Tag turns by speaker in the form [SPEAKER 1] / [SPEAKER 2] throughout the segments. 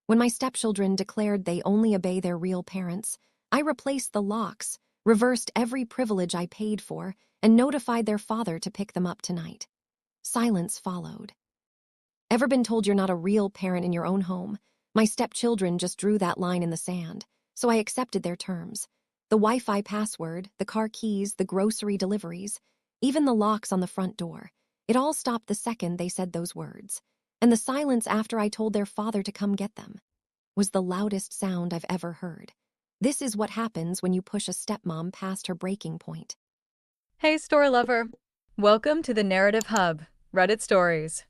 [SPEAKER 1] When my stepchildren declared they only obey their real parents, I replaced the locks, reversed every privilege I paid for, and notified their father to pick them up tonight. Silence followed. Ever been told you're not a real parent in your own home? My stepchildren just drew that line in the sand, so I accepted their terms. The Wi-Fi password, the car keys, the grocery deliveries, even the locks on the front door. It all stopped the second they said those words. And the silence after I told their father to come get them was the loudest sound I've ever heard. This is what happens when you push a stepmom past her breaking point.
[SPEAKER 2] Hey, store lover. Welcome to the Narrative Hub, Reddit Stories.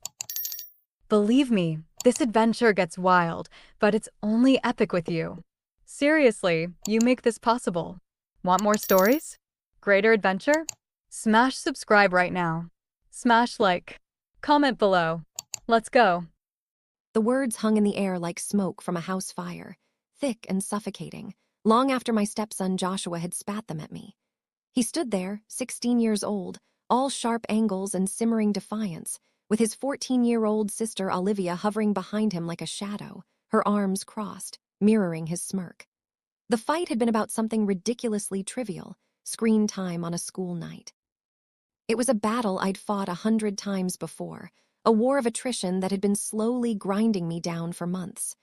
[SPEAKER 2] Believe me, this adventure gets wild, but it's only epic with you. Seriously, you make this possible. Want more stories? Greater adventure? Smash subscribe right now. Smash like. Comment below. Let's go.
[SPEAKER 1] The words hung in the air like smoke from a house fire, thick and suffocating, long after my stepson Joshua had spat them at me. He stood there, 16 years old, all sharp angles and simmering defiance, with his 14-year-old sister Olivia hovering behind him like a shadow, her arms crossed, mirroring his smirk. The fight had been about something ridiculously trivial, screen time on a school night. It was a battle I'd fought 100 times before, a war of attrition that had been slowly grinding me down for months.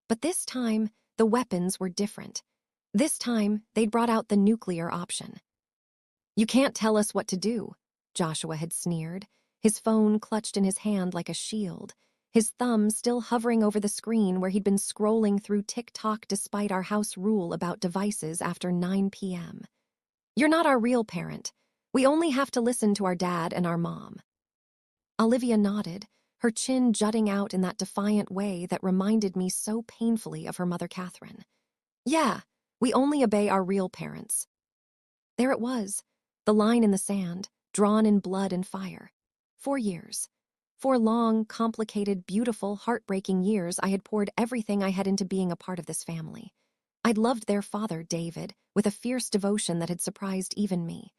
[SPEAKER 1] But this time, the weapons were different. This time, they'd brought out the nuclear option. "You can't tell us what to do," Joshua had sneered, his phone clutched in his hand like a shield, his thumb still hovering over the screen where he'd been scrolling through TikTok despite our house rule about devices after 9 p.m. "You're not our real parent. We only have to listen to our dad and our mom." Olivia nodded, her chin jutting out in that defiant way that reminded me so painfully of her mother Catherine. "Yeah, we only obey our real parents." There it was, the line in the sand, drawn in blood and fire. 4 years. 4 long, complicated, beautiful, heartbreaking years I had poured everything I had into being a part of this family. I'd loved their father, David, with a fierce devotion that had surprised even me.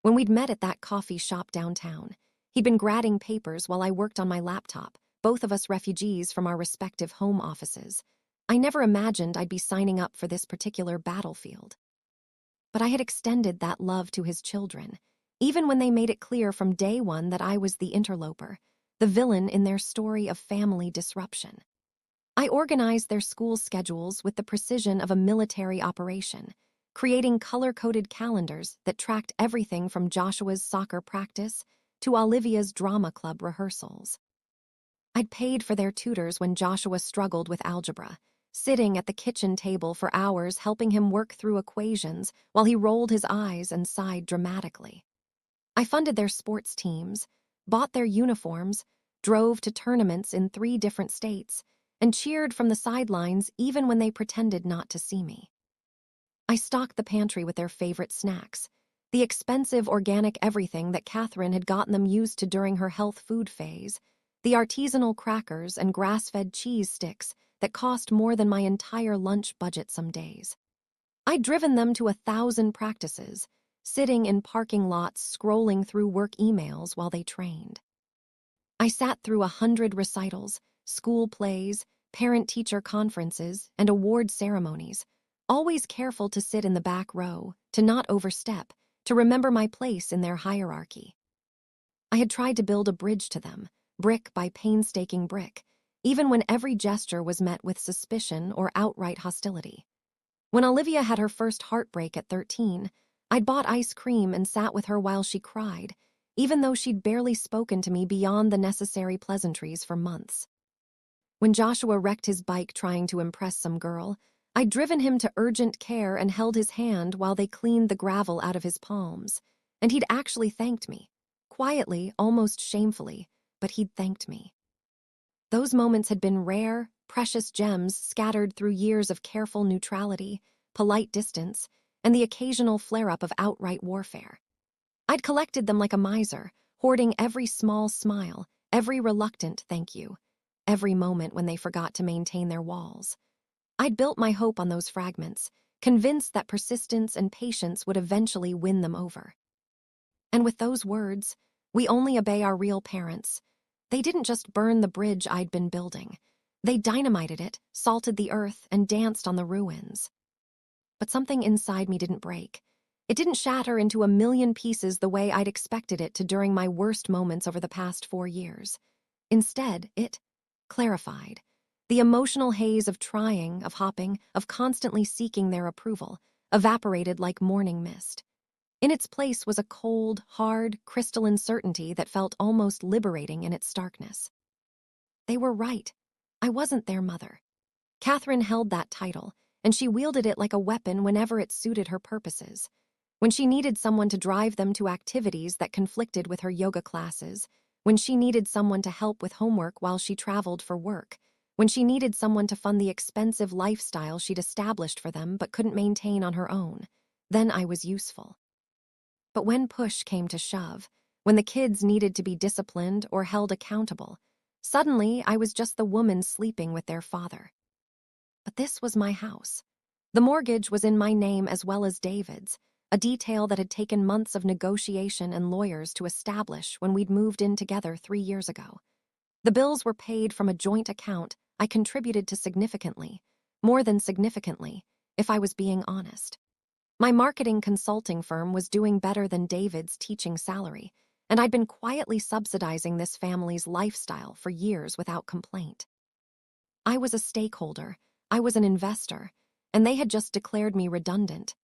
[SPEAKER 1] When we'd met at that coffee shop downtown, he'd been grading papers while I worked on my laptop, both of us refugees from our respective home offices. I never imagined I'd be signing up for this particular battlefield. But I had extended that love to his children, even when they made it clear from day one that I was the interloper, the villain in their story of family disruption. I organized their school schedules with the precision of a military operation, creating color-coded calendars that tracked everything from Joshua's soccer practice to Olivia's drama club rehearsals. I'd paid for their tutors when Joshua struggled with algebra, sitting at the kitchen table for hours helping him work through equations while he rolled his eyes and sighed dramatically. I funded their sports teams, bought their uniforms, drove to tournaments in 3 different states, and cheered from the sidelines even when they pretended not to see me. I stocked the pantry with their favorite snacks, the expensive organic everything that Catherine had gotten them used to during her health food phase, the artisanal crackers and grass-fed cheese sticks that cost more than my entire lunch budget some days. I'd driven them to 1,000 practices, sitting in parking lots scrolling through work emails while they trained. I sat through 100 recitals, school plays, parent-teacher conferences, and award ceremonies, always careful to sit in the back row, to not overstep, to remember my place in their hierarchy. I had tried to build a bridge to them, brick by painstaking brick, even when every gesture was met with suspicion or outright hostility. When Olivia had her first heartbreak at 13, I'd bought ice cream and sat with her while she cried, even though she'd barely spoken to me beyond the necessary pleasantries for months. When Joshua wrecked his bike trying to impress some girl, I'd driven him to urgent care and held his hand while they cleaned the gravel out of his palms, and he'd actually thanked me, quietly, almost shamefully, but he'd thanked me. Those moments had been rare, precious gems scattered through years of careful neutrality, polite distance, and the occasional flare-up of outright warfare. I'd collected them like a miser, hoarding every small smile, every reluctant thank you, every moment when they forgot to maintain their walls. I'd built my hope on those fragments, convinced that persistence and patience would eventually win them over. And with those words, "We only obey our real parents," they didn't just burn the bridge I'd been building. They dynamited it, salted the earth, and danced on the ruins. But something inside me didn't break. It didn't shatter into a million pieces the way I'd expected it to during my worst moments over the past 4 years. Instead, it clarified. The emotional haze of trying, of hopping, of constantly seeking their approval, evaporated like morning mist. In its place was a cold, hard, crystalline certainty that felt almost liberating in its starkness. They were right. I wasn't their mother. Catherine held that title, and she wielded it like a weapon whenever it suited her purposes. When she needed someone to drive them to activities that conflicted with her yoga classes, when she needed someone to help with homework while she traveled for work, when she needed someone to fund the expensive lifestyle she'd established for them but couldn't maintain on her own, then I was useful. But when push came to shove, when the kids needed to be disciplined or held accountable, suddenly I was just the woman sleeping with their father. But this was my house. The mortgage was in my name as well as David's, a detail that had taken months of negotiation and lawyers to establish when we'd moved in together 3 years ago. The bills were paid from a joint account I contributed to significantly, more than significantly, if I was being honest. My marketing consulting firm was doing better than David's teaching salary, and I'd been quietly subsidizing this family's lifestyle for years without complaint. I was a stakeholder, I was an investor, and they had just declared me redundant.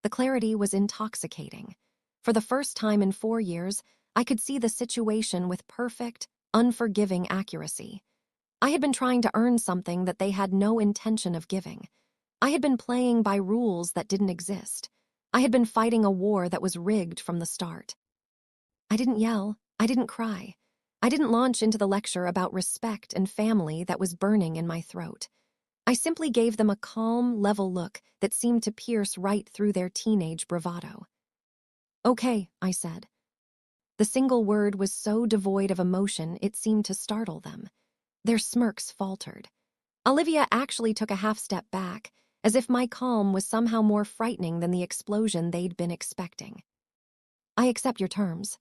[SPEAKER 1] The clarity was intoxicating. For the first time in 4 years, I could see the situation with perfect, unforgiving accuracy. I had been trying to earn something that they had no intention of giving. I had been playing by rules that didn't exist. I had been fighting a war that was rigged from the start. I didn't yell. I didn't cry. I didn't launch into the lecture about respect and family that was burning in my throat. I simply gave them a calm, level look that seemed to pierce right through their teenage bravado. "Okay," I said. The single word was so devoid of emotion it seemed to startle them. Their smirks faltered. Olivia actually took a half step back, as if my calm was somehow more frightening than the explosion they'd been expecting. "I accept your terms."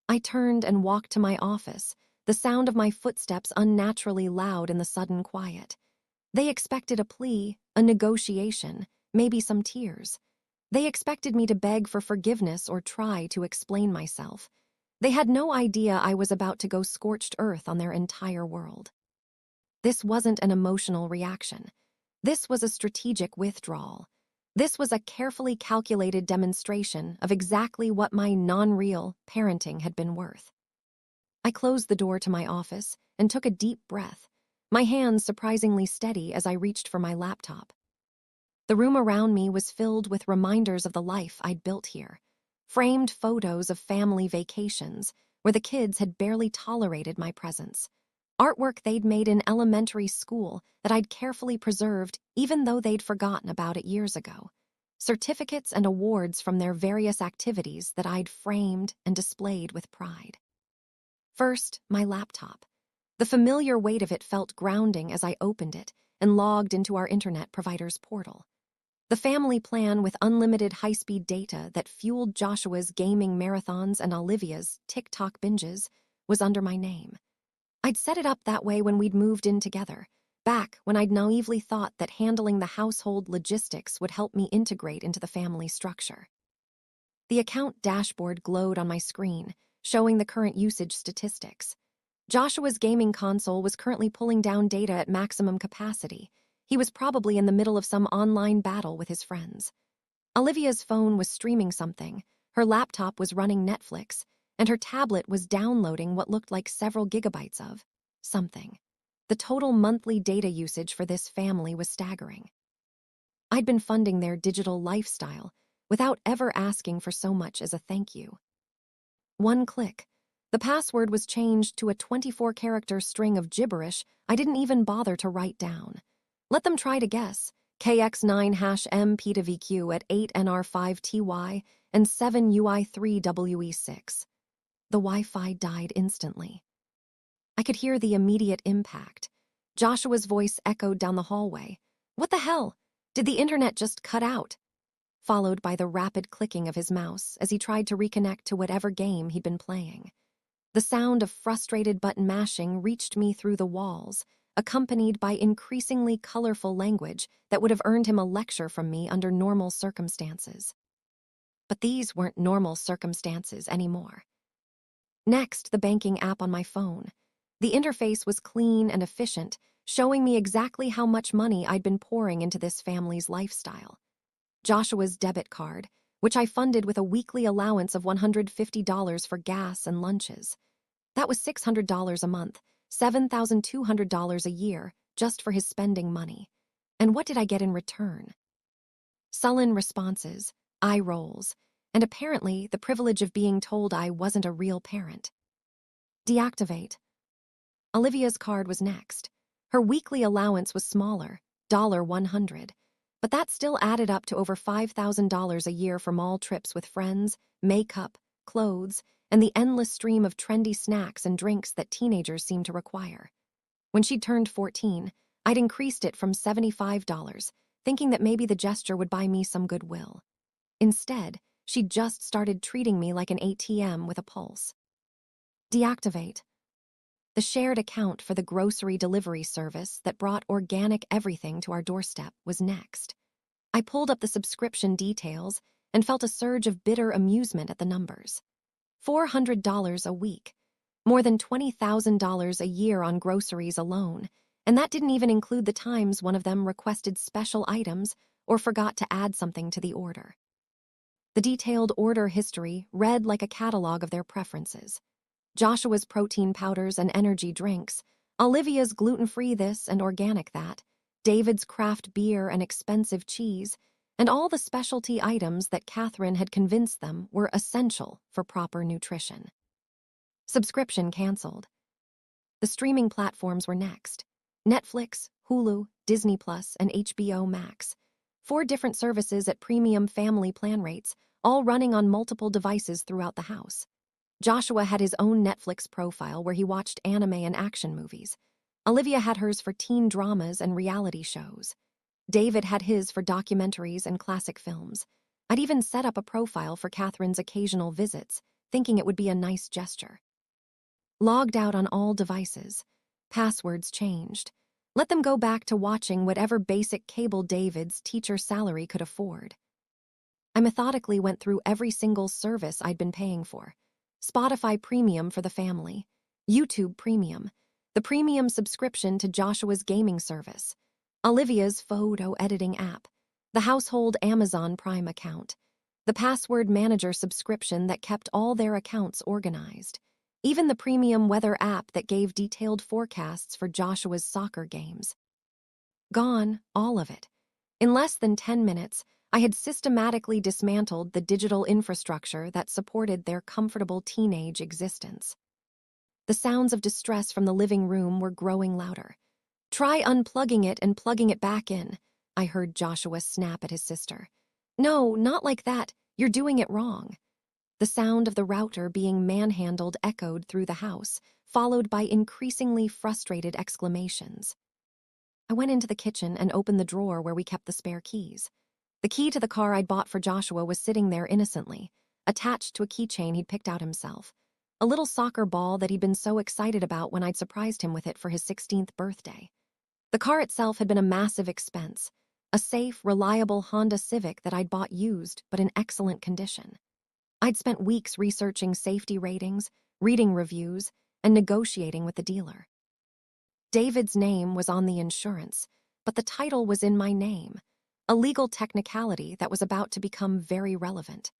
[SPEAKER 1] I turned and walked to my office, the sound of my footsteps unnaturally loud in the sudden quiet. They expected a plea, a negotiation, maybe some tears. They expected me to beg for forgiveness or try to explain myself. They had no idea I was about to go scorched earth on their entire world. This wasn't an emotional reaction. This was a strategic withdrawal. This was a carefully calculated demonstration of exactly what my non-real parenting had been worth. I closed the door to my office and took a deep breath, my hands surprisingly steady as I reached for my laptop. The room around me was filled with reminders of the life I'd built here, framed photos of family vacations where the kids had barely tolerated my presence, artwork they'd made in elementary school that I'd carefully preserved even though they'd forgotten about it years ago, certificates and awards from their various activities that I'd framed and displayed with pride. First, my laptop. The familiar weight of it felt grounding as I opened it and logged into our internet provider's portal. The family plan with unlimited high-speed data that fueled Joshua's gaming marathons and Olivia's TikTok binges was under my name. I'd set it up that way when we'd moved in together, back when I'd naively thought that handling the household logistics would help me integrate into the family structure. The account dashboard glowed on my screen, showing the current usage statistics. Joshua's gaming console was currently pulling down data at maximum capacity. He was probably in the middle of some online battle with his friends. Olivia's phone was streaming something, her laptop was running Netflix, and her tablet was downloading what looked like several gigabytes of something. The total monthly data usage for this family was staggering. I'd been funding their digital lifestyle without ever asking for so much as a thank you. One click. The password was changed to a 24-character string of gibberish I didn't even bother to write down. Let them try to guess. KX9-MP2VQ at 8NR5TY and 7UI3WE6. The Wi-Fi died instantly. I could hear the immediate impact. Joshua's voice echoed down the hallway. "What the hell? Did the internet just cut out?" Followed by the rapid clicking of his mouse as he tried to reconnect to whatever game he'd been playing. The sound of frustrated button mashing reached me through the walls, accompanied by increasingly colorful language that would have earned him a lecture from me under normal circumstances. But these weren't normal circumstances anymore. Next, the banking app on my phone. The interface was clean and efficient, showing me exactly how much money I'd been pouring into this family's lifestyle. Joshua's debit card, which I funded with a weekly allowance of $150 for gas and lunches. That was $600 a month, $7,200 a year, just for his spending money. And what did I get in return? Sullen responses, eye rolls, and apparently the privilege of being told I wasn't a real parent. Deactivate. Olivia's card was next. Her weekly allowance was smaller, $100, but that still added up to over $5,000 a year for mall trips with friends, makeup, clothes, and the endless stream of trendy snacks and drinks that teenagers seem to require. When she'd turned 14, I'd increased it from $75, thinking that maybe the gesture would buy me some goodwill. Instead, she'd just started treating me like an ATM with a pulse. Deactivate. The shared account for the grocery delivery service that brought organic everything to our doorstep was next. I pulled up the subscription details and felt a surge of bitter amusement at the numbers. $400 a week, more than $20,000 a year on groceries alone, and that didn't even include the times one of them requested special items or forgot to add something to the order. The detailed order history read like a catalog of their preferences. Joshua's protein powders and energy drinks, Olivia's gluten-free this and organic that, David's craft beer and expensive cheese, and all the specialty items that Catherine had convinced them were essential for proper nutrition. Subscription canceled. The streaming platforms were next. Netflix, Hulu, Disney Plus, and HBO Max. 4 different services at premium family plan rates, all running on multiple devices throughout the house. Joshua had his own Netflix profile where he watched anime and action movies. Olivia had hers for teen dramas and reality shows. David had his for documentaries and classic films. I'd even set up a profile for Catherine's occasional visits, thinking it would be a nice gesture. Logged out on all devices. Passwords changed. Let them go back to watching whatever basic cable David's teacher salary could afford. I methodically went through every single service I'd been paying for. Spotify Premium for the family, YouTube Premium, the premium subscription to Joshua's gaming service, Olivia's photo editing app, the household Amazon Prime account, the password manager subscription that kept all their accounts organized, even the premium weather app that gave detailed forecasts for Joshua's soccer games. Gone, all of it. In less than 10 minutes, I had systematically dismantled the digital infrastructure that supported their comfortable teenage existence. The sounds of distress from the living room were growing louder. "Try unplugging it and plugging it back in," I heard Joshua snap at his sister. "No, not like that. You're doing it wrong." The sound of the router being manhandled echoed through the house, followed by increasingly frustrated exclamations. I went into the kitchen and opened the drawer where we kept the spare keys. The key to the car I'd bought for Joshua was sitting there innocently, attached to a keychain he'd picked out himself. A little soccer ball that he'd been so excited about when I'd surprised him with it for his 16th birthday. The car itself had been a massive expense, a safe, reliable Honda Civic that I'd bought used but in excellent condition. I'd spent weeks researching safety ratings, reading reviews, and negotiating with the dealer. David's name was on the insurance, but the title was in my name, a legal technicality that was about to become very relevant.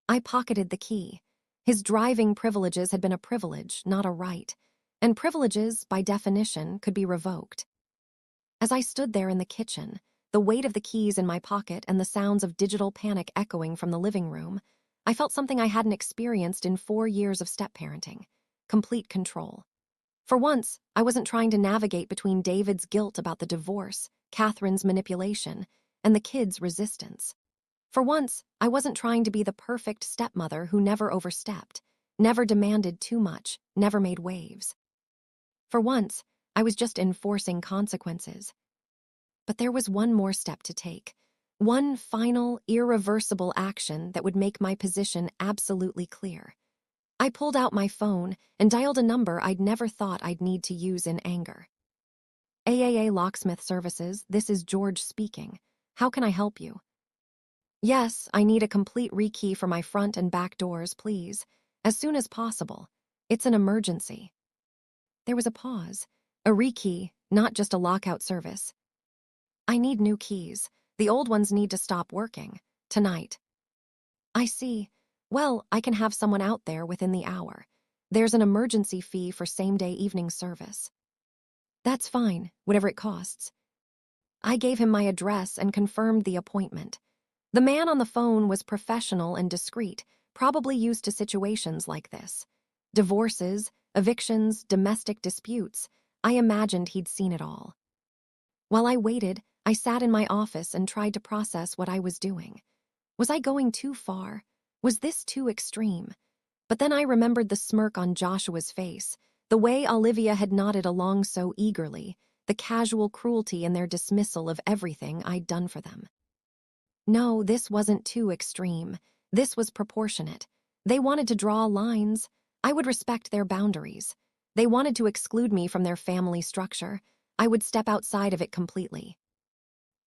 [SPEAKER 1] I pocketed the key. His driving privileges had been a privilege, not a right, and privileges, by definition, could be revoked. As I stood there in the kitchen, the weight of the keys in my pocket and the sounds of digital panic echoing from the living room, I felt something I hadn't experienced in 4 years of step-parenting: complete control. For once, I wasn't trying to navigate between David's guilt about the divorce, Catherine's manipulation, and the kids' resistance. For once, I wasn't trying to be the perfect stepmother who never overstepped, never demanded too much, never made waves. For once, I was just enforcing consequences. But there was one more step to take, one final, irreversible action that would make my position absolutely clear. I pulled out my phone and dialed a number I'd never thought I'd need to use in anger. AAA Locksmith Services, this is George speaking. How can I help you? Yes, I need a complete rekey for my front and back doors, please. As soon as possible. It's an emergency. There was a pause. A rekey, not just a lockout service. I need new keys. The old ones need to stop working. Tonight. I see. Well, I can have someone out there within the hour. There's an emergency fee for same-day evening service. That's fine, whatever it costs. I gave him my address and confirmed the appointment. The man on the phone was professional and discreet, probably used to situations like this. Divorces, evictions, domestic disputes. I imagined he'd seen it all. While I waited, I sat in my office and tried to process what I was doing. Was I going too far? Was this too extreme? But then I remembered the smirk on Joshua's face, the way Olivia had nodded along so eagerly, the casual cruelty in their dismissal of everything I'd done for them. No, this wasn't too extreme. This was proportionate. They wanted to draw lines. I would respect their boundaries. They wanted to exclude me from their family structure. I would step outside of it completely.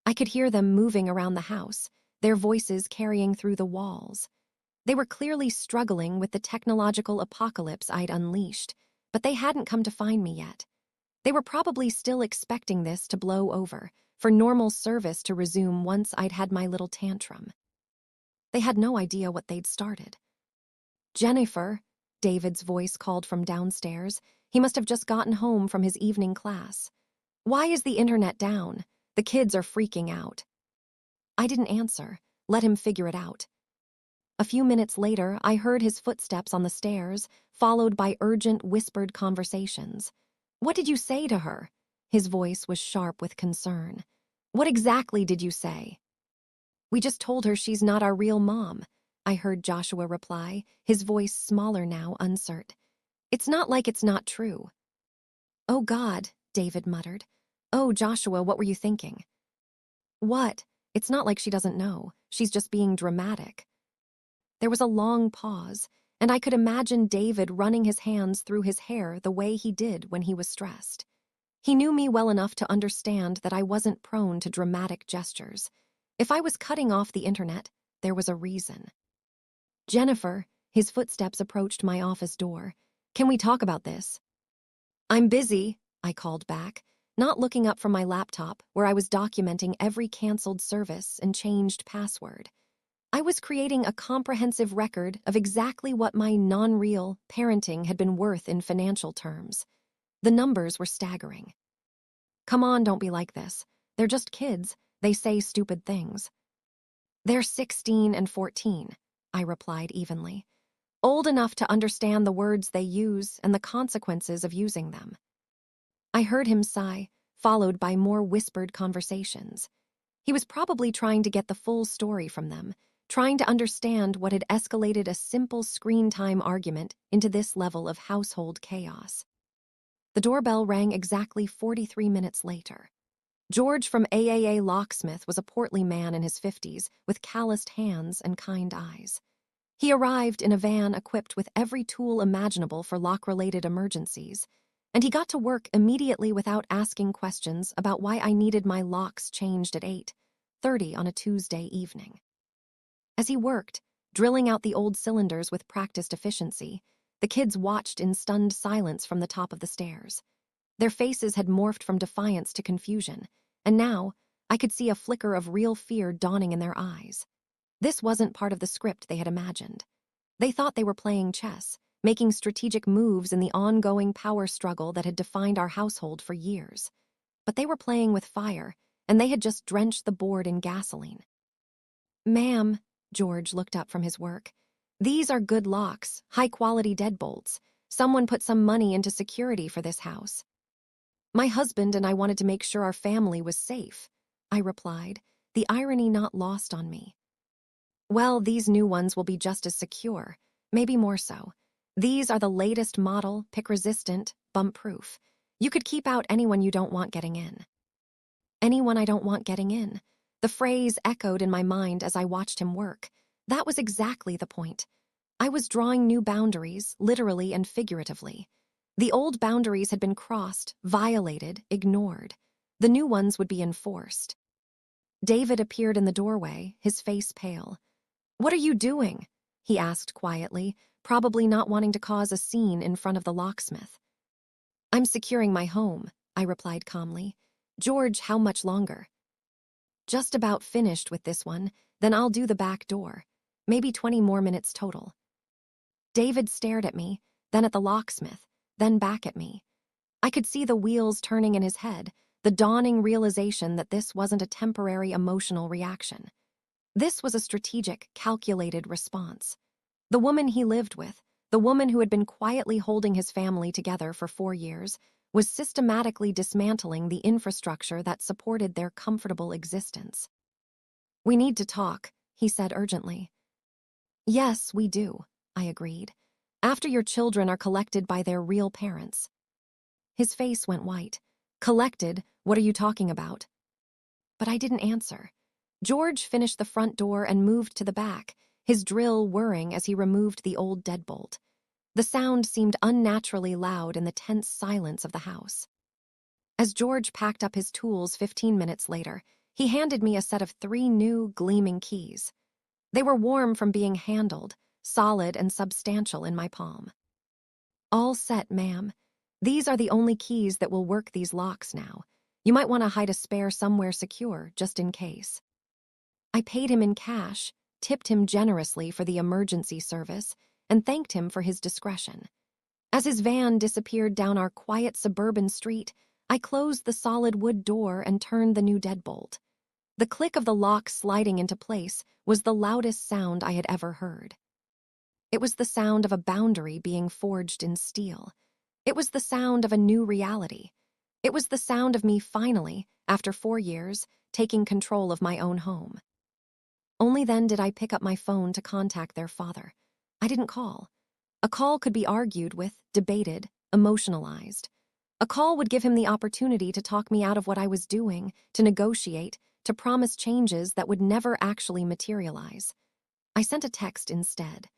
[SPEAKER 1] I could hear them moving around the house, their voices carrying through the walls. They were clearly struggling with the technological apocalypse I'd unleashed, but they hadn't come to find me yet. They were probably still expecting this to blow over, for normal service to resume once I'd had my little tantrum. They had no idea what they'd started. Jennifer, David's voice called from downstairs. He must have just gotten home from his evening class. Why is the internet down? The kids are freaking out. I didn't answer. Let him figure it out. A few minutes later, I heard his footsteps on the stairs, followed by urgent, whispered conversations. What did you say to her? His voice was sharp with concern. What exactly did you say? We just told her she's not our real mom, I heard Joshua reply, his voice smaller now, uncertain. It's not like it's not true. Oh God, David muttered. Oh, Joshua, what were you thinking? What? It's not like she doesn't know. She's just being dramatic. There was a long pause, and I could imagine David running his hands through his hair the way he did when he was stressed. He knew me well enough to understand that I wasn't prone to dramatic gestures. If I was cutting off the internet, there was a reason. Jennifer, his footsteps approached my office door. Can we talk about this? I'm busy, I called back, not looking up from my laptop where I was documenting every canceled service and changed password. I was creating a comprehensive record of exactly what my non-real parenting had been worth in financial terms. The numbers were staggering. Come on, don't be like this. They're just kids. They say stupid things. They're 16 and 14, I replied evenly. Old enough to understand the words they use and the consequences of using them. I heard him sigh, followed by more whispered conversations. He was probably trying to get the full story from them, trying to understand what had escalated a simple screen time argument into this level of household chaos. The doorbell rang exactly 43 minutes later. George from AAA Locksmith was a portly man in his 50s with calloused hands and kind eyes. He arrived in a van equipped with every tool imaginable for lock-related emergencies, and he got to work immediately without asking questions about why I needed my locks changed at 8:30 on a Tuesday evening. As he worked, drilling out the old cylinders with practiced efficiency, the kids watched in stunned silence from the top of the stairs. Their faces had morphed from defiance to confusion, and now I could see a flicker of real fear dawning in their eyes. This wasn't part of the script they had imagined. They thought they were playing chess, making strategic moves in the ongoing power struggle that had defined our household for years. But they were playing with fire, and they had just drenched the board in gasoline. Ma'am, George looked up from his work. These are good locks, high-quality deadbolts. Someone put some money into security for this house. My husband and I wanted to make sure our family was safe, I replied, the irony not lost on me. Well, these new ones will be just as secure, maybe more so. These are the latest model, pick-resistant, bump-proof. You could keep out anyone you don't want getting in. Anyone I don't want getting in. The phrase echoed in my mind as I watched him work. That was exactly the point. I was drawing new boundaries, literally and figuratively. The old boundaries had been crossed, violated, ignored. The new ones would be enforced. David appeared in the doorway, his face pale. "What are you doing?" he asked quietly, probably not wanting to cause a scene in front of the locksmith. "I'm securing my home," I replied calmly. "George, how much longer?" "Just about finished with this one, then I'll do the back door. Maybe 20 more minutes total." David stared at me, then at the locksmith, then back at me. I could see the wheels turning in his head, the dawning realization that this wasn't a temporary emotional reaction. This was a strategic, calculated response. The woman he lived with, the woman who had been quietly holding his family together for 4 years, was systematically dismantling the infrastructure that supported their comfortable existence. "We need to talk," he said urgently. "Yes, we do," I agreed. "After your children are collected by their real parents." His face went white. "Collected? What are you talking about?" But I didn't answer. George finished the front door and moved to the back, his drill whirring as he removed the old deadbolt. The sound seemed unnaturally loud in the tense silence of the house. As George packed up his tools 15 minutes later, he handed me a set of 3 new, gleaming keys. They were warm from being handled, solid and substantial in my palm. "All set, ma'am. These are the only keys that will work these locks now. You might want to hide a spare somewhere secure, just in case." I paid him in cash, tipped him generously for the emergency service, and thanked him for his discretion. As his van disappeared down our quiet suburban street, I closed the solid wood door and turned the new deadbolt. The click of the lock sliding into place was the loudest sound I had ever heard. It was the sound of a boundary being forged in steel. It was the sound of a new reality. It was the sound of me finally, after 4 years, taking control of my own home. Only then did I pick up my phone to contact their father. I didn't call. A call could be argued with, debated, emotionalized. A call would give him the opportunity to talk me out of what I was doing, to negotiate, to promise changes that would never actually materialize. I sent a text instead.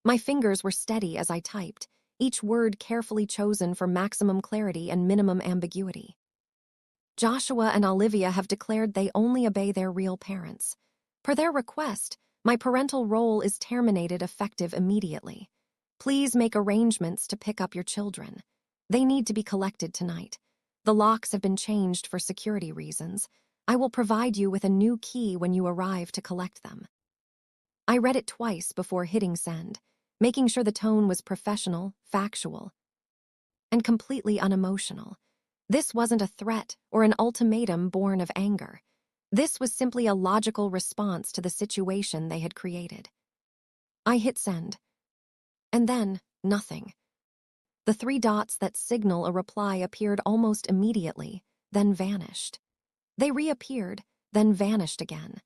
[SPEAKER 1] My fingers were steady as I typed, each word carefully chosen for maximum clarity and minimum ambiguity. "Joshua and Olivia have declared they only obey their real parents. Per their request, my parental role is terminated effective immediately. Please make arrangements to pick up your children. They need to be collected tonight. The locks have been changed for security reasons. I will provide you with a new key when you arrive to collect them." I read it twice before hitting send, making sure the tone was professional, factual, and completely unemotional. This wasn't a threat or an ultimatum born of anger. This was simply a logical response to the situation they had created. I hit send. And then, nothing. The 3 dots that signal a reply appeared almost immediately, then vanished. They reappeared, then vanished again.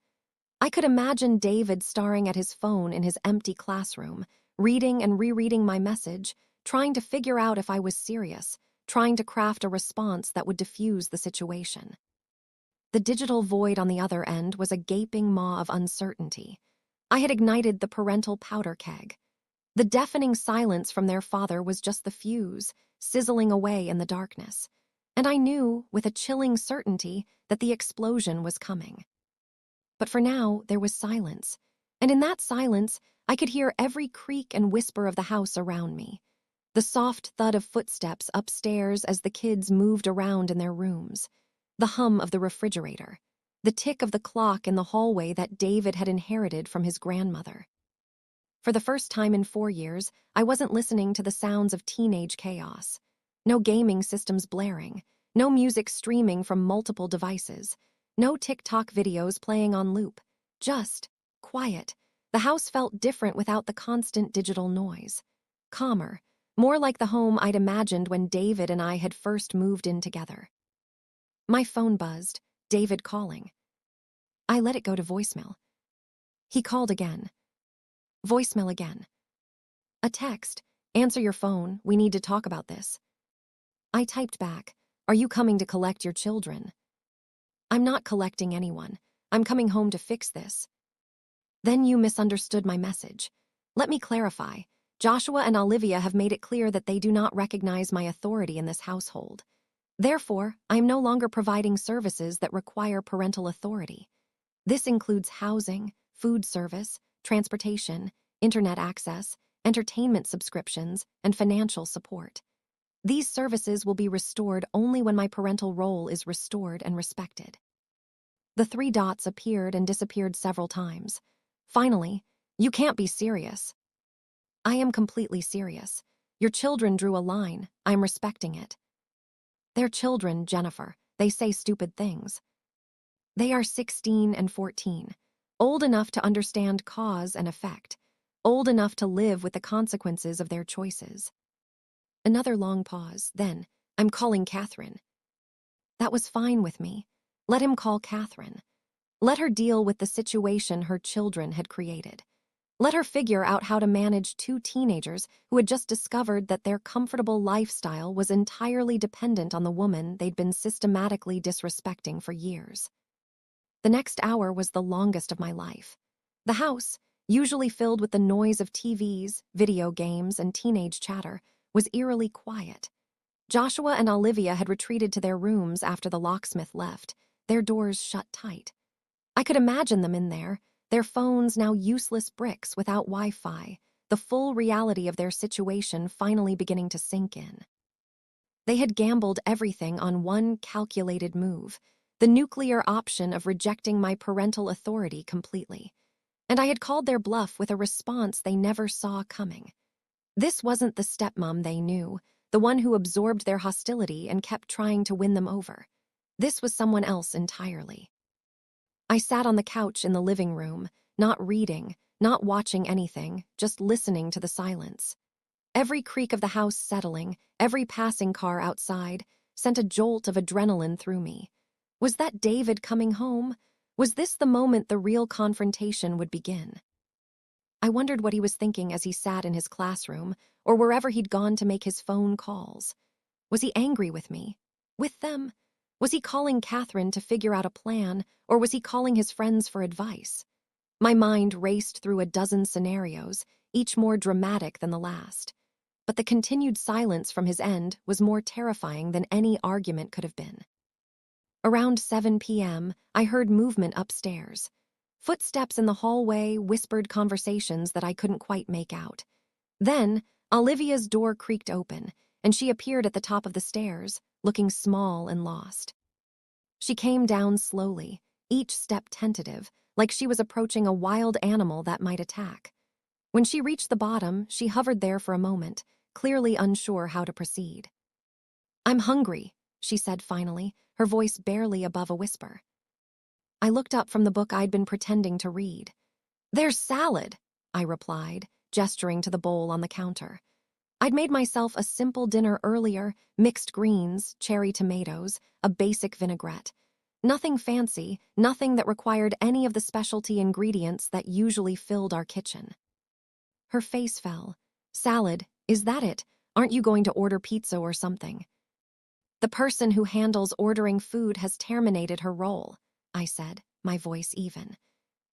[SPEAKER 1] I could imagine David staring at his phone in his empty classroom, reading and rereading my message, trying to figure out if I was serious, trying to craft a response that would diffuse the situation. The digital void on the other end was a gaping maw of uncertainty. I had ignited the parental powder keg. The deafening silence from their father was just the fuse, sizzling away in the darkness. And I knew, with a chilling certainty, that the explosion was coming. But for now, there was silence. And in that silence, I could hear every creak and whisper of the house around me. The soft thud of footsteps upstairs as the kids moved around in their rooms. The hum of the refrigerator. The tick of the clock in the hallway that David had inherited from his grandmother. For the first time in 4 years, I wasn't listening to the sounds of teenage chaos. No gaming systems blaring. No music streaming from multiple devices. No TikTok videos playing on loop. Just quiet. The house felt different without the constant digital noise. Calmer. More like the home I'd imagined when David and I had first moved in together. My phone buzzed. David calling. I let it go to voicemail. He called again. Voicemail again. A text. "Answer your phone. We need to talk about this." I typed back. "Are you coming to collect your children?" "I'm not collecting anyone. I'm coming home to fix this." "Then you misunderstood my message. Let me clarify. Joshua and Olivia have made it clear that they do not recognize my authority in this household. Therefore, I am no longer providing services that require parental authority. This includes housing, food service, transportation, internet access, entertainment subscriptions, and financial support. These services will be restored only when my parental role is restored and respected. The three dots appeared and disappeared several times. Finally, "You can't be serious." "I am completely serious. Your children drew a line. I am respecting it." "They're children, Jennifer. They say stupid things." "They are 16 and 14, old enough to understand cause and effect, old enough to live with the consequences of their choices." Another long pause, then, "I'm calling Catherine." That was fine with me. Let him call Catherine. Let her deal with the situation her children had created. Let her figure out how to manage two teenagers who had just discovered that their comfortable lifestyle was entirely dependent on the woman they'd been systematically disrespecting for years. The next hour was the longest of my life. The house, usually filled with the noise of TVs, video games, and teenage chatter, was eerily quiet. Joshua and Olivia had retreated to their rooms after the locksmith left, their doors shut tight. I could imagine them in there, their phones now useless bricks without Wi-Fi, the full reality of their situation finally beginning to sink in. They had gambled everything on one calculated move, the nuclear option of rejecting my parental authority completely. And I had called their bluff with a response they never saw coming. This wasn't the stepmom they knew, the one who absorbed their hostility and kept trying to win them over. This was someone else entirely. I sat on the couch in the living room, not reading, not watching anything, just listening to the silence. Every creak of the house settling, every passing car outside, sent a jolt of adrenaline through me. Was that David coming home? Was this the moment the real confrontation would begin? I wondered what he was thinking as he sat in his classroom, or wherever he'd gone to make his phone calls. Was he angry with me? With them? Was he calling Catherine to figure out a plan, or was he calling his friends for advice? My mind raced through a dozen scenarios, each more dramatic than the last. But the continued silence from his end was more terrifying than any argument could have been. Around 7 p.m., I heard movement upstairs. Footsteps in the hallway, whispered conversations that I couldn't quite make out. Then, Olivia's door creaked open, and she appeared at the top of the stairs, looking small and lost. She came down slowly, each step tentative, like she was approaching a wild animal that might attack. When she reached the bottom, she hovered there for a moment, clearly unsure how to proceed. "I'm hungry," she said finally, her voice barely above a whisper. I looked up from the book I'd been pretending to read. "There's salad," I replied, gesturing to the bowl on the counter. I'd made myself a simple dinner earlier, mixed greens, cherry tomatoes, a basic vinaigrette. Nothing fancy, nothing that required any of the specialty ingredients that usually filled our kitchen. Her face fell. "Salad, is that it? Aren't you going to order pizza or something?" "The person who handles ordering food has terminated her role," I said, my voice even.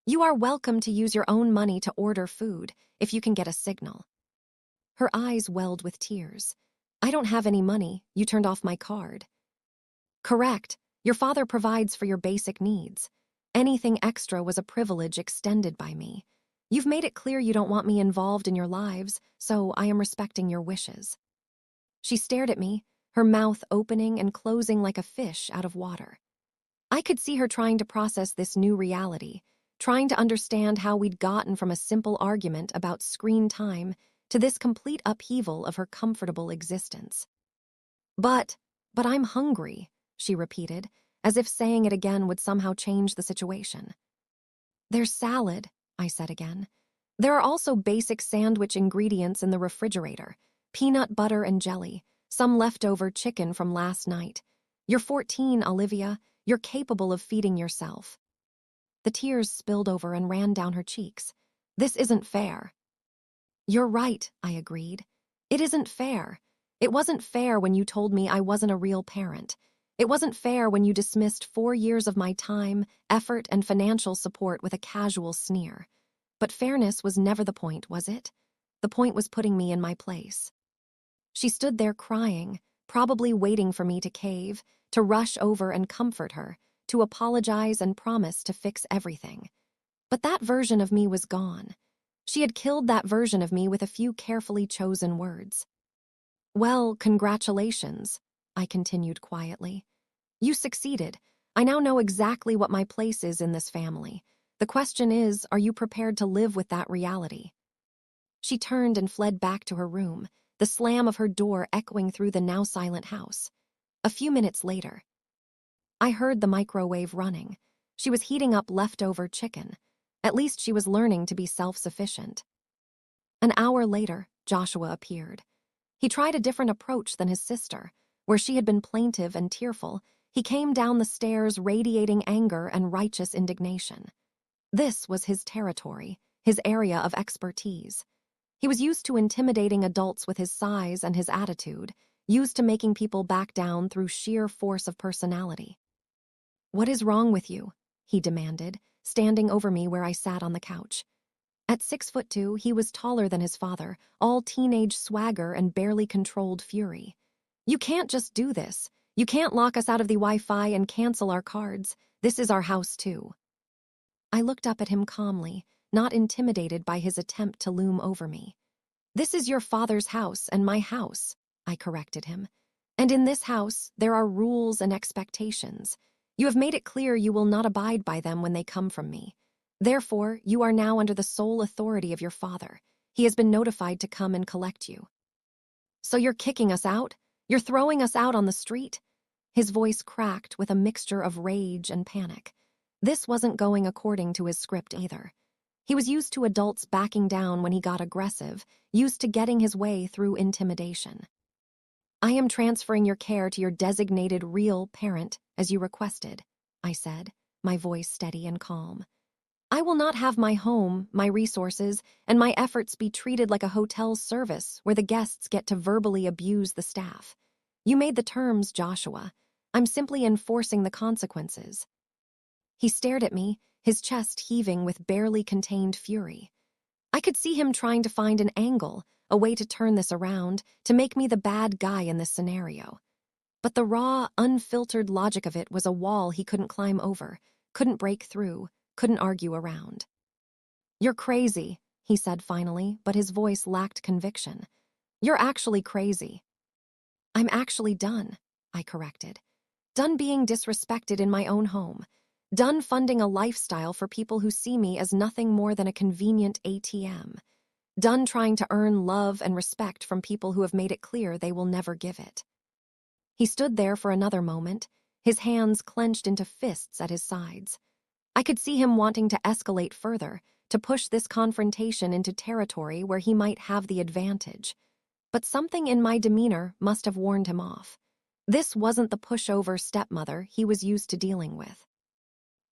[SPEAKER 1] "You are welcome to use your own money to order food, if you can get a signal." Her eyes welled with tears. "I don't have any money. You turned off my card." "Correct. Your father provides for your basic needs. Anything extra was a privilege extended by me. You've made it clear you don't want me involved in your lives, so I am respecting your wishes." She stared at me, her mouth opening and closing like a fish out of water. I could see her trying to process this new reality, trying to understand how we'd gotten from a simple argument about screen time to this complete upheaval of her comfortable existence. But I'm hungry," she repeated, as if saying it again would somehow change the situation. "There's salad," I said again. "There are also basic sandwich ingredients in the refrigerator, peanut butter and jelly, some leftover chicken from last night. You're 14, Olivia. You're capable of feeding yourself." The tears spilled over and ran down her cheeks. "This isn't fair." "You're right," I agreed. "It isn't fair. It wasn't fair when you told me I wasn't a real parent. It wasn't fair when you dismissed 4 years of my time, effort, and financial support with a casual sneer. But fairness was never the point, was it? The point was putting me in my place." She stood there crying, probably waiting for me to cave, to rush over and comfort her, to apologize and promise to fix everything. But that version of me was gone. She had killed that version of me with a few carefully chosen words. "Well, congratulations," I continued quietly. "You succeeded. I now know exactly what my place is in this family. The question is, are you prepared to live with that reality?" She turned and fled back to her room, the slam of her door echoing through the now silent house. A few minutes later, I heard the microwave running. She was heating up leftover chicken. At least she was learning to be self-sufficient. An hour later, Joshua appeared. He tried a different approach than his sister. Where she had been plaintive and tearful, he came down the stairs radiating anger and righteous indignation. This was his territory, his area of expertise. He was used to intimidating adults with his size and his attitude, used to making people back down through sheer force of personality. "What is wrong with you?" he demanded, standing over me where I sat on the couch. At 6'2", he was taller than his father, all teenage swagger and barely controlled fury. "You can't just do this. You can't lock us out of the Wi-Fi and cancel our cards. This is our house too." I looked up at him calmly, not intimidated by his attempt to loom over me. "This is your father's house and my house," I corrected him. "And in this house, there are rules and expectations. You have made it clear you will not abide by them when they come from me. Therefore, you are now under the sole authority of your father. He has been notified to come and collect you." "So you're kicking us out? You're throwing us out on the street?" His voice cracked with a mixture of rage and panic. This wasn't going according to his script either. He was used to adults backing down when he got aggressive, used to getting his way through intimidation. "I am transferring your care to your designated real parent, as you requested," I said, my voice steady and calm. "I will not have my home, my resources, and my efforts be treated like a hotel service where the guests get to verbally abuse the staff. You made the terms, Joshua. I'm simply enforcing the consequences." He stared at me, his chest heaving with barely contained fury. I could see him trying to find an angle, a way to turn this around, to make me the bad guy in this scenario. But the raw, unfiltered logic of it was a wall he couldn't climb over, couldn't break through, couldn't argue around. "You're crazy," he said finally, but his voice lacked conviction. "You're actually crazy." "I'm actually done," I corrected. "Done being disrespected in my own home. Done funding a lifestyle for people who see me as nothing more than a convenient ATM. Done trying to earn love and respect from people who have made it clear they will never give it." He stood there for another moment, his hands clenched into fists at his sides. I could see him wanting to escalate further, to push this confrontation into territory where he might have the advantage. But something in my demeanor must have warned him off. This wasn't the pushover stepmother he was used to dealing with.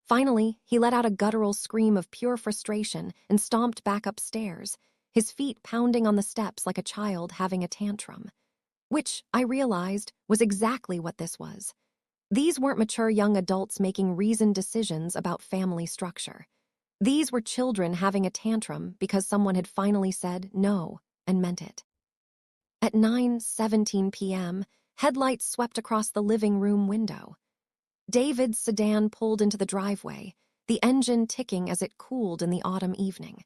[SPEAKER 1] Finally, he let out a guttural scream of pure frustration and stomped back upstairs, his feet pounding on the steps like a child having a tantrum. Which, I realized, was exactly what this was. These weren't mature young adults making reasoned decisions about family structure. These were children having a tantrum because someone had finally said no and meant it. At 9:17 p.m., headlights swept across the living room window. David's sedan pulled into the driveway, the engine ticking as it cooled in the autumn evening.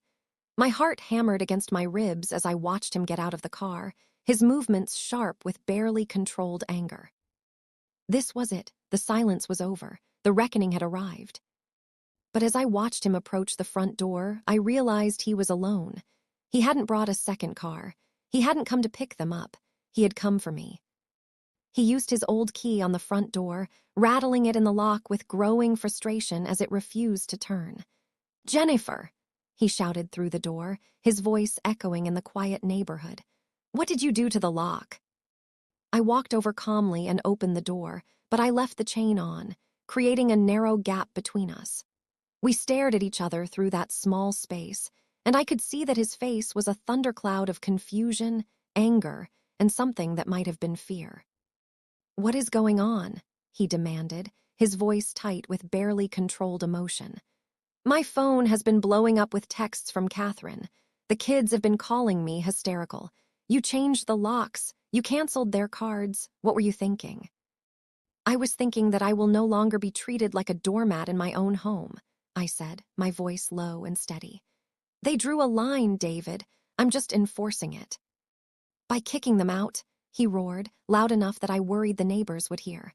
[SPEAKER 1] My heart hammered against my ribs as I watched him get out of the car, his movements sharp with barely controlled anger. This was it. The silence was over. The reckoning had arrived. But as I watched him approach the front door, I realized he was alone. He hadn't brought a second car. He hadn't come to pick them up. He had come for me. He used his old key on the front door, rattling it in the lock with growing frustration as it refused to turn. "Jennifer!" he shouted through the door, his voice echoing in the quiet neighborhood. "What did you do to the lock?" I walked over calmly and opened the door, but I left the chain on, creating a narrow gap between us. We stared at each other through that small space, and I could see that his face was a thundercloud of confusion, anger, and something that might have been fear. "What is going on?" he demanded, his voice tight with barely controlled emotion. "My phone has been blowing up with texts from Catherine. The kids have been calling me hysterical. You changed the locks. You canceled their cards. What were you thinking? I was thinking that I will no longer be treated like a doormat in my own home, I said, my voice low and steady. They drew a line, David. I'm just enforcing it. By kicking them out, he roared, loud enough that I worried the neighbors would hear.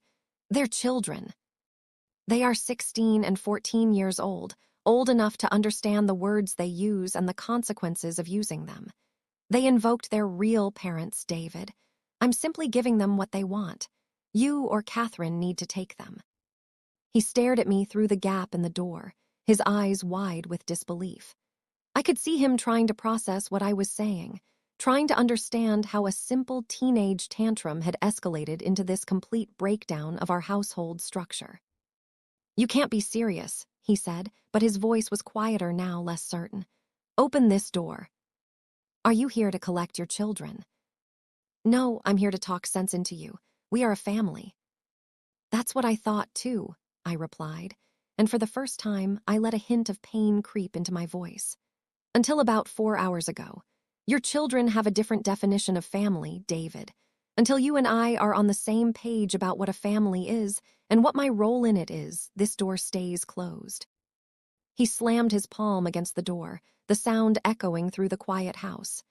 [SPEAKER 1] They're children. They are 16 and 14 years old enough to understand the words they use and the consequences of using them. They invoked their real parents, David. I'm simply giving them what they want. You or Catherine need to take them. He stared at me through the gap in the door, his eyes wide with disbelief. I could see him trying to process what I was saying, trying to understand how a simple teenage tantrum had escalated into this complete breakdown of our household structure. You can't be serious, he said, but his voice was quieter now, less certain. Open this door. Are you here to collect your children? No, I'm here to talk sense into you. We are a family. That's what I thought, too, I replied, and for the first time, I let a hint of pain creep into my voice. Until about 4 hours ago. Your children have a different definition of family, David. Until you and I are on the same page about what a family is and what my role in it is, this door stays closed. He slammed his palm against the door, the sound echoing through the quiet house.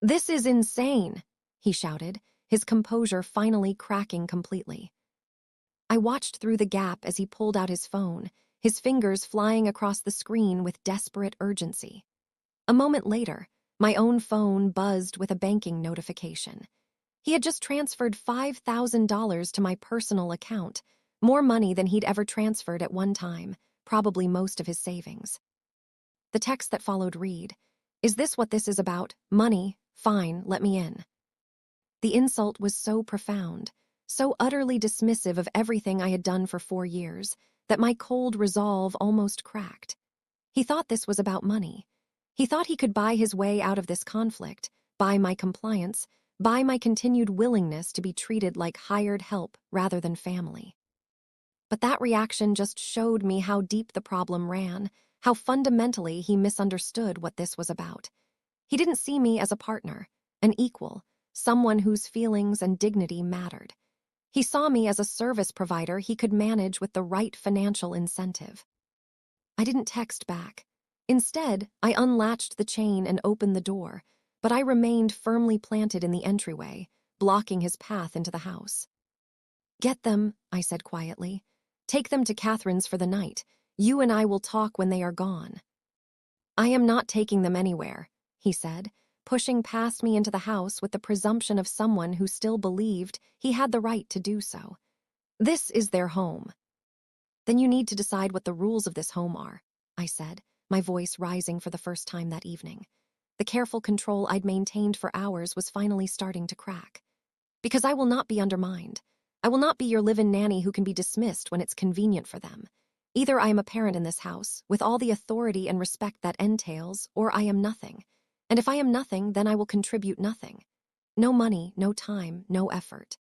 [SPEAKER 1] This is insane, he shouted, his composure finally cracking completely. I watched through the gap as he pulled out his phone, his fingers flying across the screen with desperate urgency. A moment later, my own phone buzzed with a banking notification. He had just transferred $5,000 to my personal account, more money than he'd ever transferred at one time, probably most of his savings. The text that followed read, "Is this what this is about? Money? Fine, let me in." The insult was so profound, so utterly dismissive of everything I had done for 4 years, that my cold resolve almost cracked. He thought this was about money. He thought he could buy his way out of this conflict, buy my compliance, buy my continued willingness to be treated like hired help rather than family. But that reaction just showed me how deep the problem ran, how fundamentally he misunderstood what this was about. He didn't see me as a partner, an equal, someone whose feelings and dignity mattered. He saw me as a service provider he could manage with the right financial incentive. I didn't text back. Instead, I unlatched the chain and opened the door, but I remained firmly planted in the entryway, blocking his path into the house. Get them, I said quietly. Take them to Catherine's for the night. You and I will talk when they are gone. I am not taking them anywhere, he said, pushing past me into the house with the presumption of someone who still believed he had the right to do so. This is their home. Then you need to decide what the rules of this home are, I said, my voice rising for the first time that evening. The careful control I'd maintained for hours was finally starting to crack. Because I will not be undermined. I will not be your live-in nanny who can be dismissed when it's convenient for them. Either I am a parent in this house, with all the authority and respect that entails, or I am nothing. And if I am nothing, then I will contribute nothing. No money, no time, no effort.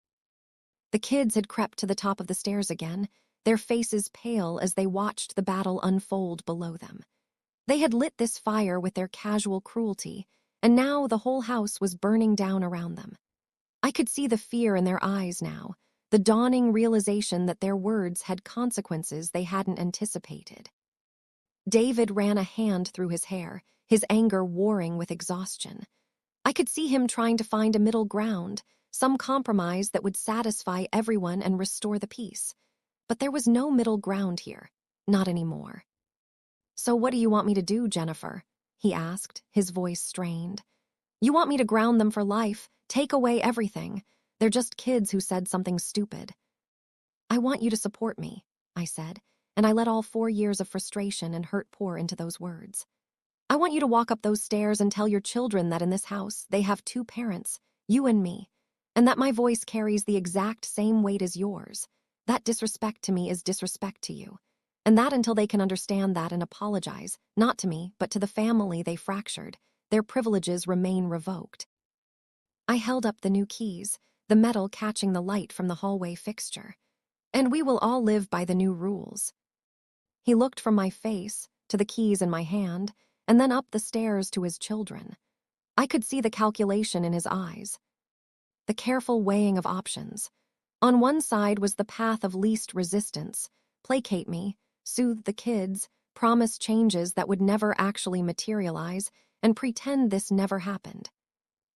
[SPEAKER 1] The kids had crept to the top of the stairs again, their faces pale as they watched the battle unfold below them. They had lit this fire with their casual cruelty, and now the whole house was burning down around them. I could see the fear in their eyes now, the dawning realization that their words had consequences they hadn't anticipated. David ran a hand through his hair, his anger warring with exhaustion. I could see him trying to find a middle ground, some compromise that would satisfy everyone and restore the peace. But there was no middle ground here, not anymore. So what do you want me to do, Jennifer? He asked, his voice strained. You want me to ground them for life, take away everything. They're just kids who said something stupid. I want you to support me, I said, and I let all 4 years of frustration and hurt pour into those words. I want you to walk up those stairs and tell your children that in this house they have 2 parents, you and me, and that my voice carries the exact same weight as yours. That disrespect to me is disrespect to you. And that until they can understand that and apologize, not to me, but to the family they fractured, their privileges remain revoked. I held up the new keys, the metal catching the light from the hallway fixture. And we will all live by the new rules. He looked from my face to the keys in my hand, and then up the stairs to his children. I could see the calculation in his eyes. the careful weighing of options. On one side was the path of least resistance: placate me, soothe the kids, promise changes that would never actually materialize, and pretend this never happened.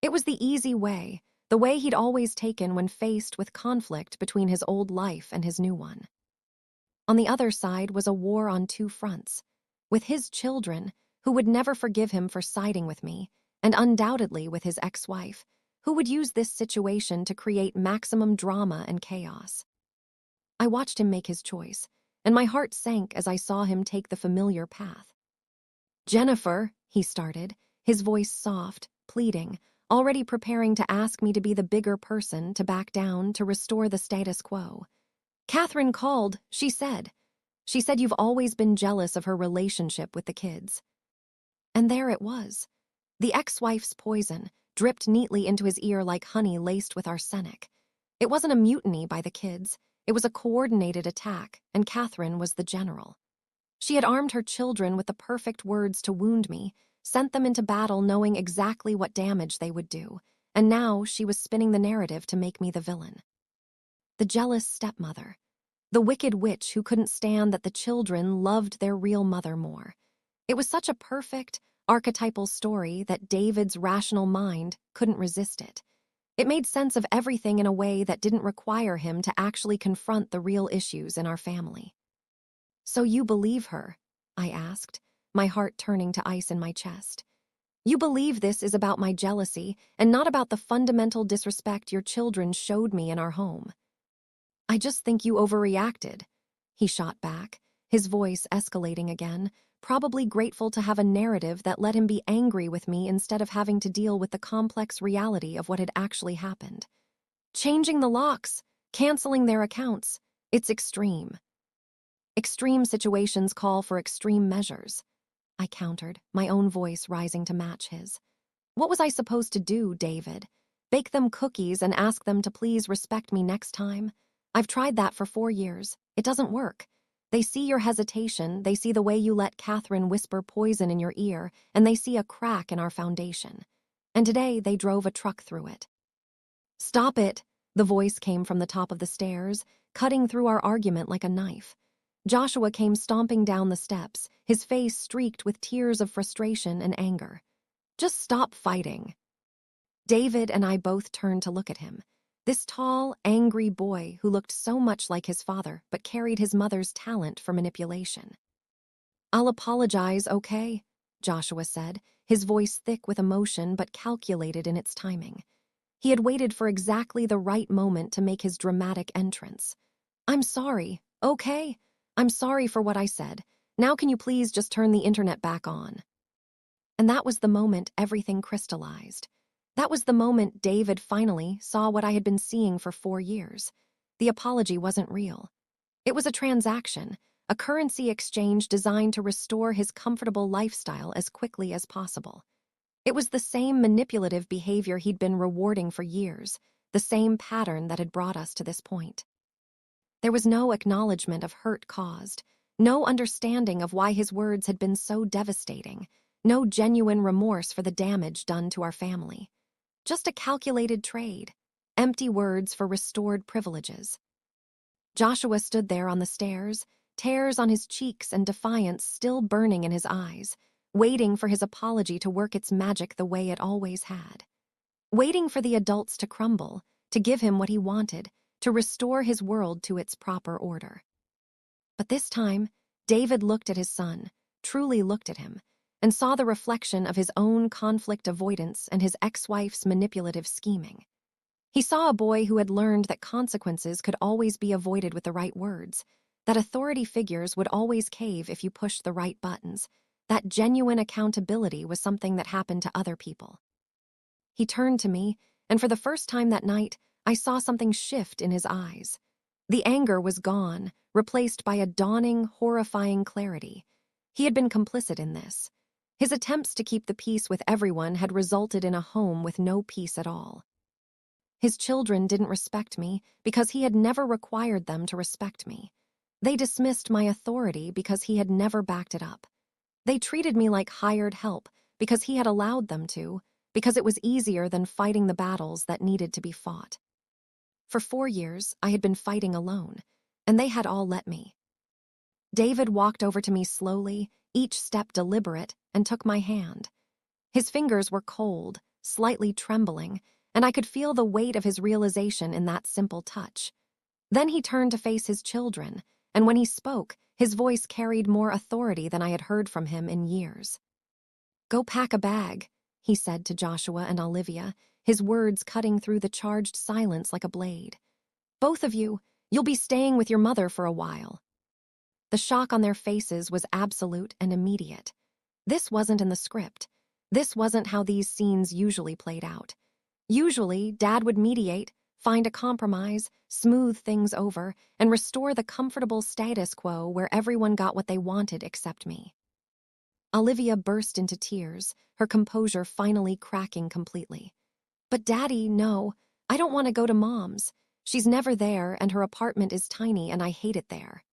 [SPEAKER 1] It was the easy way, the way he'd always taken when faced with conflict between his old life and his new one. On the other side was a war on two fronts, with his children, who would never forgive him for siding with me, and undoubtedly with his ex-wife, who would use this situation to create maximum drama and chaos. I watched him make his choice, and my heart sank as I saw him take the familiar path. "Jennifer," he started, his voice soft, pleading, already preparing to ask me to be the bigger person, to back down, to restore the status quo. "Catherine called, she said you've always been jealous of her relationship with the kids." And there it was. The ex-wife's poison, dripped neatly into his ear like honey laced with arsenic. It wasn't a mutiny by the kids. It was a coordinated attack, and Catherine was the general. She had armed her children with the perfect words to wound me, sent them into battle knowing exactly what damage they would do, and now she was spinning the narrative to make me the villain. The jealous stepmother. The wicked witch who couldn't stand that the children loved their real mother more. It was such a perfect, archetypal story that David's rational mind couldn't resist it. It made sense of everything in a way that didn't require him to actually confront the real issues in our family. "So you believe her?" I asked, my heart turning to ice in my chest. "You believe this is about my jealousy and not about the fundamental disrespect your children showed me in our home?" "I just think you overreacted," he shot back, his voice escalating again, probably grateful to have a narrative that let him be angry with me instead of having to deal with the complex reality of what had actually happened. "Changing the locks, canceling their accounts, it's extreme." "Extreme situations call for extreme measures," I countered, my own voice rising to match his. "What was I supposed to do, David? Bake them cookies and ask them to please respect me next time? I've tried that for 4 years. It doesn't work. They see your hesitation, they see the way you let Catherine whisper poison in your ear, and they see a crack in our foundation. And today they drove a truck through it." "Stop it," the voice came from the top of the stairs, cutting through our argument like a knife. Joshua came stomping down the steps, his face streaked with tears of frustration and anger. "Just stop fighting." David and I both turned to look at him. This tall, angry boy who looked so much like his father but carried his mother's talent for manipulation. "I'll apologize, okay?" Joshua said, his voice thick with emotion but calculated in its timing. He had waited for exactly the right moment to make his dramatic entrance. "I'm sorry, okay? I'm sorry for what I said. Now can you please just turn the internet back on?" And that was the moment everything crystallized. That was the moment David finally saw what I had been seeing for 4 years. The apology wasn't real. It was a transaction, a currency exchange designed to restore his comfortable lifestyle as quickly as possible. It was the same manipulative behavior he'd been rewarding for years, the same pattern that had brought us to this point. There was no acknowledgement of hurt caused, no understanding of why his words had been so devastating, no genuine remorse for the damage done to our family. Just a calculated trade, empty words for restored privileges. Joshua stood there on the stairs, tears on his cheeks and defiance still burning in his eyes, waiting for his apology to work its magic the way it always had. Waiting for the adults to crumble, to give him what he wanted, to restore his world to its proper order. But this time, David looked at his son, truly looked at him, and saw the reflection of his own conflict avoidance and his ex-wife's manipulative scheming. He saw a boy who had learned that consequences could always be avoided with the right words, that authority figures would always cave if you pushed the right buttons, that genuine accountability was something that happened to other people. He turned to me, and for the first time that night, I saw something shift in his eyes. The anger was gone, replaced by a dawning, horrifying clarity. He had been complicit in this. His attempts to keep the peace with everyone had resulted in a home with no peace at all. His children didn't respect me because he had never required them to respect me. They dismissed my authority because he had never backed it up. They treated me like hired help because he had allowed them to, because it was easier than fighting the battles that needed to be fought. For 4 years, I had been fighting alone, and they had all let me. David walked over to me slowly, each step deliberate, and took my hand. His fingers were cold, slightly trembling, and I could feel the weight of his realization in that simple touch. Then he turned to face his children, and when he spoke, his voice carried more authority than I had heard from him in years. "Go pack a bag," he said to Joshua and Olivia, his words cutting through the charged silence like a blade. "Both of you, you'll be staying with your mother for a while." The shock on their faces was absolute and immediate. This wasn't in the script. This wasn't how these scenes usually played out. Usually, Dad would mediate, find a compromise, smooth things over, and restore the comfortable status quo where everyone got what they wanted except me. Olivia burst into tears, her composure finally cracking completely. "But Daddy, no, I don't want to go to Mom's. She's never there, and her apartment is tiny, and I hate it there."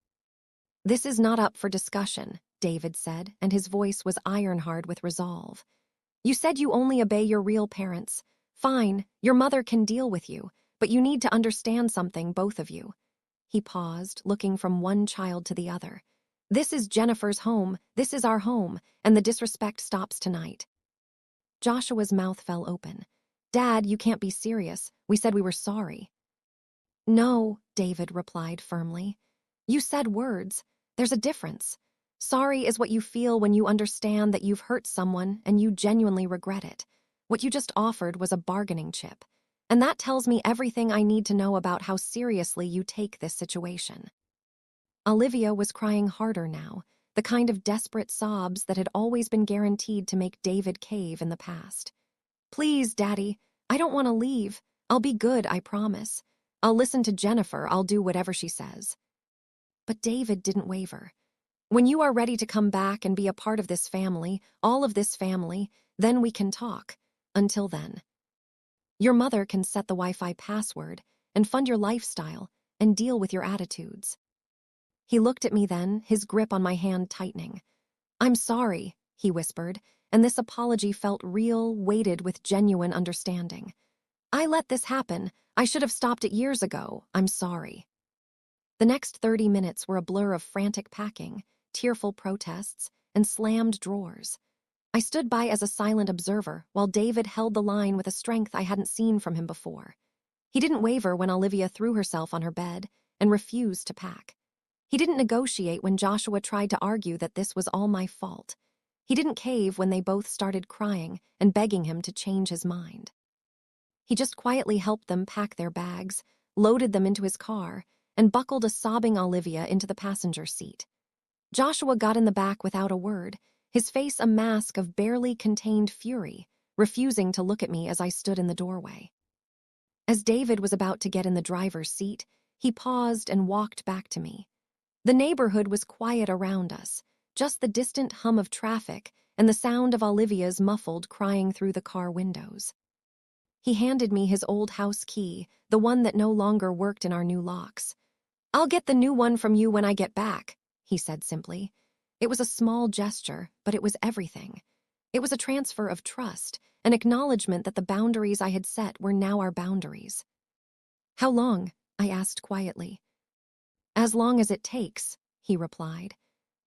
[SPEAKER 1] "This is not up for discussion," David said, and his voice was iron-hard with resolve. "You said you only obey your real parents. Fine, your mother can deal with you, but you need to understand something, both of you." He paused, looking from one child to the other. "This is Jennifer's home, this is our home, and the disrespect stops tonight." Joshua's mouth fell open. "Dad, you can't be serious. We said we were sorry." "No," David replied firmly. "You said words. There's a difference. Sorry is what you feel when you understand that you've hurt someone and you genuinely regret it. What you just offered was a bargaining chip. And that tells me everything I need to know about how seriously you take this situation." Olivia was crying harder now, the kind of desperate sobs that had always been guaranteed to make David cave in the past. "Please, Daddy, I don't want to leave. I'll be good, I promise. I'll listen to Jennifer, I'll do whatever she says." But David didn't waver. "When you are ready to come back and be a part of this family, all of this family, then we can talk. Until then. Your mother can set the Wi-Fi password and fund your lifestyle and deal with your attitudes." He looked at me then, his grip on my hand tightening. "I'm sorry," he whispered, and this apology felt real, weighted with genuine understanding. "I let this happen. I should have stopped it years ago. I'm sorry." The next 30 minutes were a blur of frantic packing, tearful protests, and slammed drawers. I stood by as a silent observer while David held the line with a strength I hadn't seen from him before. He didn't waver when Olivia threw herself on her bed and refused to pack. He didn't negotiate when Joshua tried to argue that this was all my fault. He didn't cave when they both started crying and begging him to change his mind. He just quietly helped them pack their bags, loaded them into his car, and buckled a sobbing Olivia into the passenger seat. Joshua got in the back without a word, his face a mask of barely contained fury, refusing to look at me as I stood in the doorway. As David was about to get in the driver's seat, he paused and walked back to me. The neighborhood was quiet around us, just the distant hum of traffic and the sound of Olivia's muffled crying through the car windows. He handed me his old house key, the one that no longer worked in our new locks. "I'll get the new one from you when I get back," he said simply. It was a small gesture, but it was everything. It was a transfer of trust, an acknowledgement that the boundaries I had set were now our boundaries. "How long?" I asked quietly. "As long as it takes," he replied.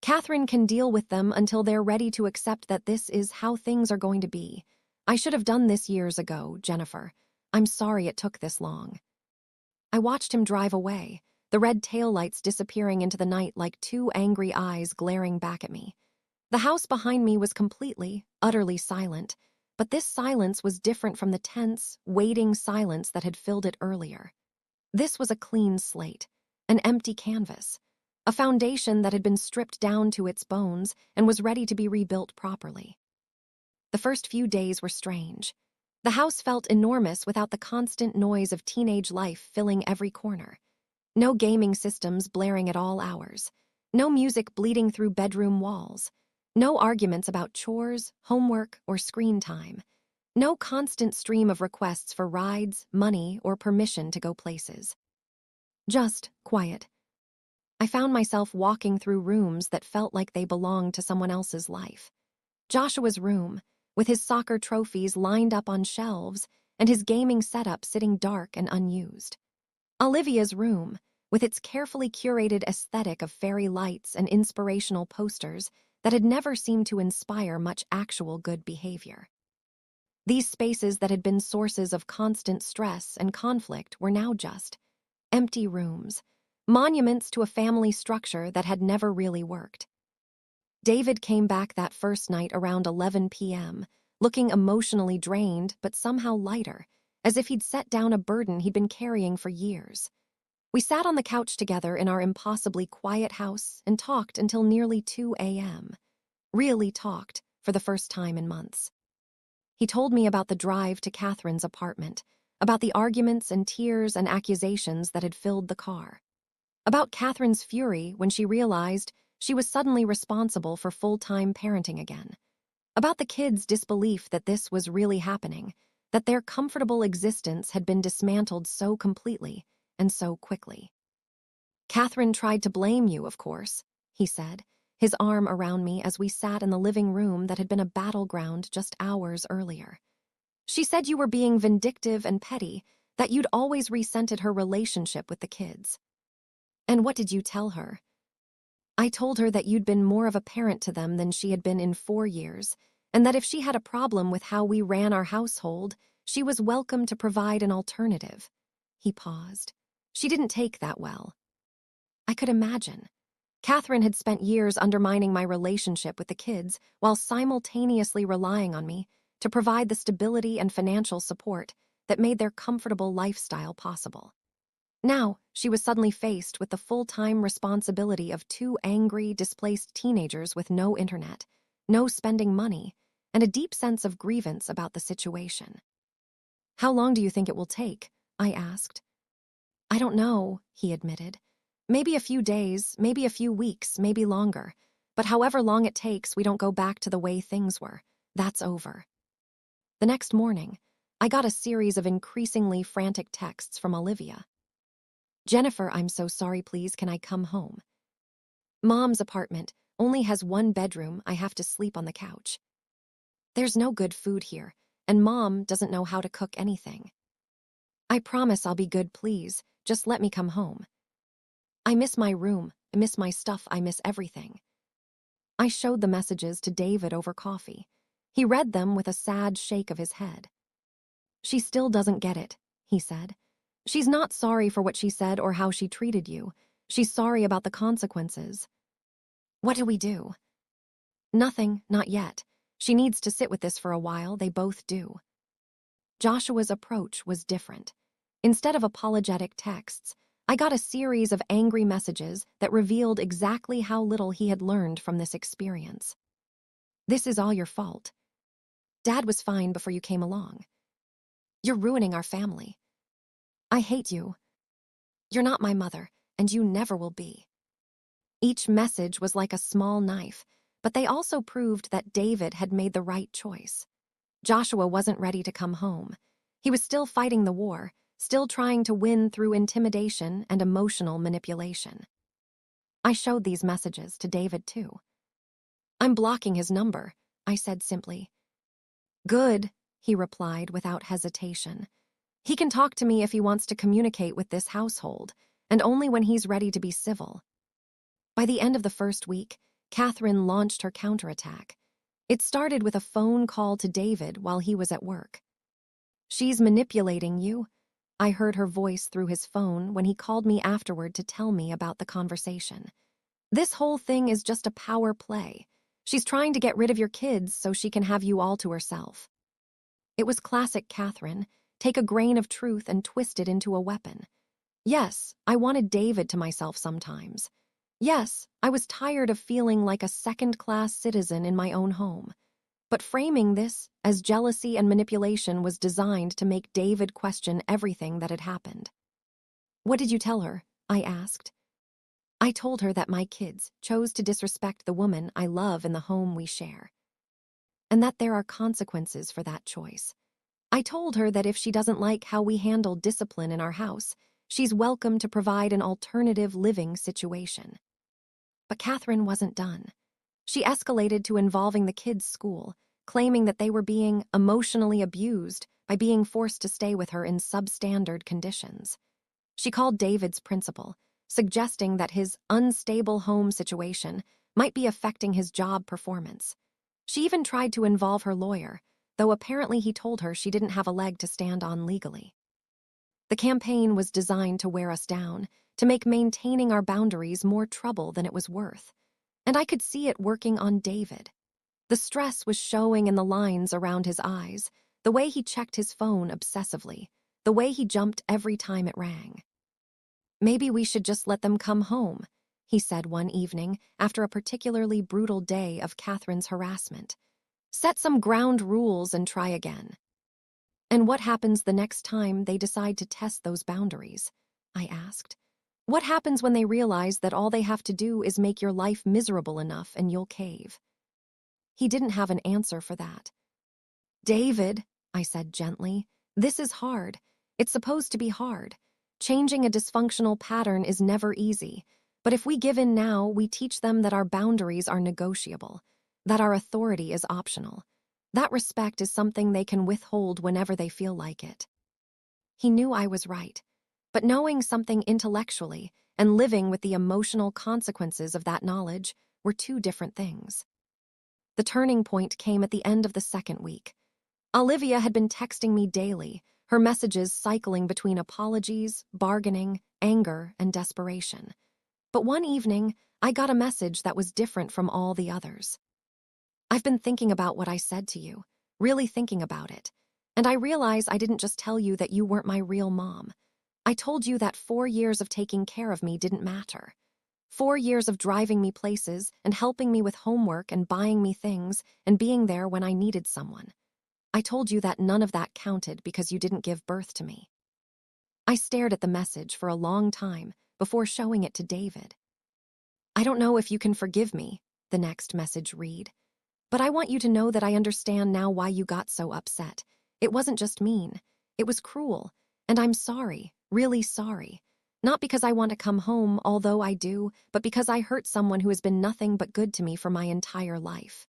[SPEAKER 1] "Catherine can deal with them until they're ready to accept that this is how things are going to be. I should have done this years ago, Jennifer. I'm sorry it took this long." I watched him drive away, the red taillights disappearing into the night like two angry eyes glaring back at me. The house behind me was completely, utterly silent, but this silence was different from the tense, waiting silence that had filled it earlier. This was a clean slate, an empty canvas, a foundation that had been stripped down to its bones and was ready to be rebuilt properly. The first few days were strange. The house felt enormous without the constant noise of teenage life filling every corner. No gaming systems blaring at all hours. No music bleeding through bedroom walls. No arguments about chores, homework, or screen time. No constant stream of requests for rides, money, or permission to go places. Just quiet. I found myself walking through rooms that felt like they belonged to someone else's life. Joshua's room, with his soccer trophies lined up on shelves and his gaming setup sitting dark and unused. Olivia's room, with its carefully curated aesthetic of fairy lights and inspirational posters that had never seemed to inspire much actual good behavior. These spaces that had been sources of constant stress and conflict were now just empty rooms, monuments to a family structure that had never really worked. David came back that first night around 11 p.m., looking emotionally drained but somehow lighter, as if he'd set down a burden he'd been carrying for years. We sat on the couch together in our impossibly quiet house and talked until nearly 2 a.m. Really talked, for the first time in months. He told me about the drive to Catherine's apartment, about the arguments and tears and accusations that had filled the car, about Catherine's fury when she realized she was suddenly responsible for full-time parenting again, about the kids' disbelief that this was really happening, that their comfortable existence had been dismantled so completely and so quickly. "Catherine tried to blame you, of course," he said, his arm around me as we sat in the living room that had been a battleground just hours earlier. "She said you were being vindictive and petty, that you'd always resented her relationship with the kids." "And what did you tell her?" "I told her that you'd been more of a parent to them than she had been in 4 years, and that if she had a problem with how we ran our household, she was welcome to provide an alternative." He paused. "She didn't take that well." I could imagine. Catherine had spent years undermining my relationship with the kids while simultaneously relying on me to provide the stability and financial support that made their comfortable lifestyle possible. Now, she was suddenly faced with the full-time responsibility of 2 angry, displaced teenagers with no internet, no spending money, and a deep sense of grievance about the situation. "How long do you think it will take?" I asked. "I don't know," he admitted. "Maybe a few days, maybe a few weeks, maybe longer. But however long it takes, we don't go back to the way things were. That's over." The next morning, I got a series of increasingly frantic texts from Olivia. "Jennifer, I'm so sorry, please, can I come home? Mom's apartment only has 1 bedroom, I have to sleep on the couch. There's no good food here, and Mom doesn't know how to cook anything. I promise I'll be good, please, just let me come home. I miss my room, I miss my stuff, I miss everything." I showed the messages to David over coffee. He read them with a sad shake of his head. "She still doesn't get it," he said. "She's not sorry for what she said or how she treated you. She's sorry about the consequences." "What do we do?" "Nothing, not yet. She needs to sit with this for a while, they both do." Joshua's approach was different. Instead of apologetic texts, I got a series of angry messages that revealed exactly how little he had learned from this experience. "This is all your fault. Dad was fine before you came along. You're ruining our family. I hate you. You're not my mother, and you never will be." Each message was like a small knife, but they also proved that David had made the right choice. Joshua wasn't ready to come home. He was still fighting the war, still trying to win through intimidation and emotional manipulation. I showed these messages to David, too. "I'm blocking his number," I said simply. "Good," he replied without hesitation. "He can talk to me if he wants to communicate with this household, and only when he's ready to be civil." By the end of the first week, Catherine launched her counterattack. It started with a phone call to David while he was at work. "She's manipulating you," I heard her voice through his phone when he called me afterward to tell me about the conversation. "This whole thing is just a power play. She's trying to get rid of your kids so she can have you all to herself." It was classic Catherine, take a grain of truth and twist it into a weapon. Yes, I wanted David to myself sometimes. Yes, I was tired of feeling like a second-class citizen in my own home. But framing this as jealousy and manipulation was designed to make David question everything that had happened. "What did you tell her?" I asked. "I told her that my kids chose to disrespect the woman I love in the home we share, and that there are consequences for that choice. I told her that if she doesn't like how we handle discipline in our house, she's welcome to provide an alternative living situation." But Catherine wasn't done. She escalated to involving the kids' school, claiming that they were being emotionally abused by being forced to stay with her in substandard conditions. She called David's principal, suggesting that his unstable home situation might be affecting his job performance. She even tried to involve her lawyer, though apparently he told her she didn't have a leg to stand on legally. The campaign was designed to wear us down, to make maintaining our boundaries more trouble than it was worth. And I could see it working on David. The stress was showing in the lines around his eyes, the way he checked his phone obsessively, the way he jumped every time it rang. "Maybe we should just let them come home," he said one evening after a particularly brutal day of Catherine's harassment. "Set some ground rules and try again." "And what happens the next time they decide to test those boundaries?" I asked. "What happens when they realize that all they have to do is make your life miserable enough and you'll cave?" He didn't have an answer for that. "David," I said gently, "this is hard. It's supposed to be hard. Changing a dysfunctional pattern is never easy. But if we give in now, we teach them that our boundaries are negotiable, that our authority is optional. That respect is something they can withhold whenever they feel like it." He knew I was right, but knowing something intellectually and living with the emotional consequences of that knowledge were two different things. The turning point came at the end of the second week. Olivia had been texting me daily, her messages cycling between apologies, bargaining, anger, and desperation. But one evening, I got a message that was different from all the others. "I've been thinking about what I said to you, really thinking about it. And I realize I didn't just tell you that you weren't my real mom. I told you that 4 years of taking care of me didn't matter. 4 years of driving me places and helping me with homework and buying me things and being there when I needed someone. I told you that none of that counted because you didn't give birth to me." I stared at the message for a long time before showing it to David. "I don't know if you can forgive me," the next message read. "But I want you to know that I understand now why you got so upset. It wasn't just mean. It was cruel. And I'm sorry, really sorry. Not because I want to come home, although I do, but because I hurt someone who has been nothing but good to me for my entire life."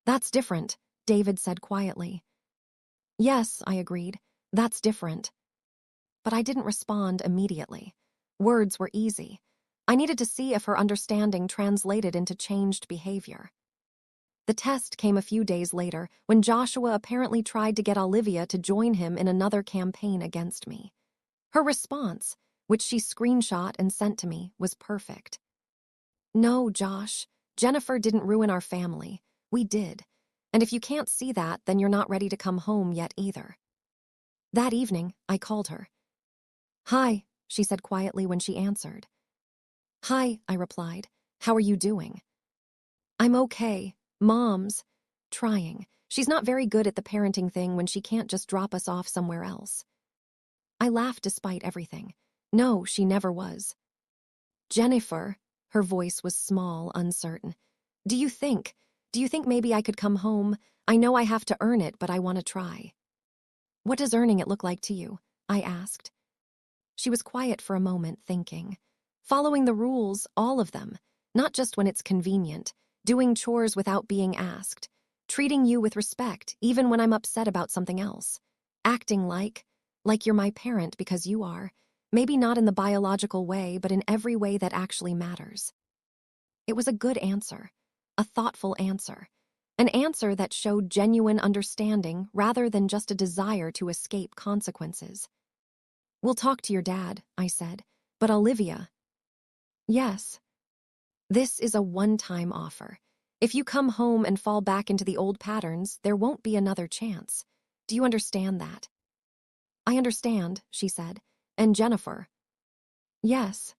[SPEAKER 1] "That's different," David said quietly. "Yes," I agreed. "That's different." But I didn't respond immediately. Words were easy. I needed to see if her understanding translated into changed behavior. The test came a few days later when Joshua apparently tried to get Olivia to join him in another campaign against me. Her response, which she screenshot and sent to me, was perfect. "No, Josh, Jennifer didn't ruin our family. We did. And if you can't see that, then you're not ready to come home yet either." That evening, I called her. "Hi," she said quietly when she answered. "Hi," I replied. "How are you doing?" "I'm okay. Mom's trying. She's not very good at the parenting thing when she can't just drop us off somewhere else." I laughed despite everything. No, she never was. "Jennifer," her voice was small, uncertain. Do you think maybe I could come home? I know I have to earn it, but I want to try." "What does earning it look like to you?" I asked. She was quiet for a moment, thinking. "Following the rules, all of them, not just when it's convenient, doing chores without being asked, treating you with respect even when I'm upset about something else, acting like you're my parent because you are, maybe not in the biological way, but in every way that actually matters." It was a good answer, a thoughtful answer, an answer that showed genuine understanding rather than just a desire to escape consequences. "We'll talk to your dad," I said, "but Olivia—" "Yes. This is a one-time offer. If you come home and fall back into the old patterns, there won't be another chance. Do you understand that?" "I understand," she said. "And Jennifer?" "Yes.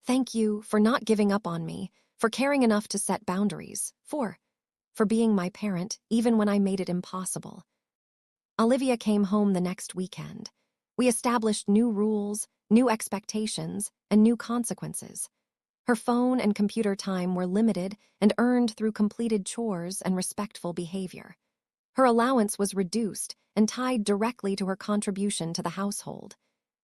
[SPEAKER 1] Thank you for not giving up on me, for caring enough to set boundaries, for being my parent, even when I made it impossible." Olivia came home the next weekend. We established new rules, new expectations, and new consequences. Her phone and computer time were limited and earned through completed chores and respectful behavior. Her allowance was reduced and tied directly to her contribution to the household.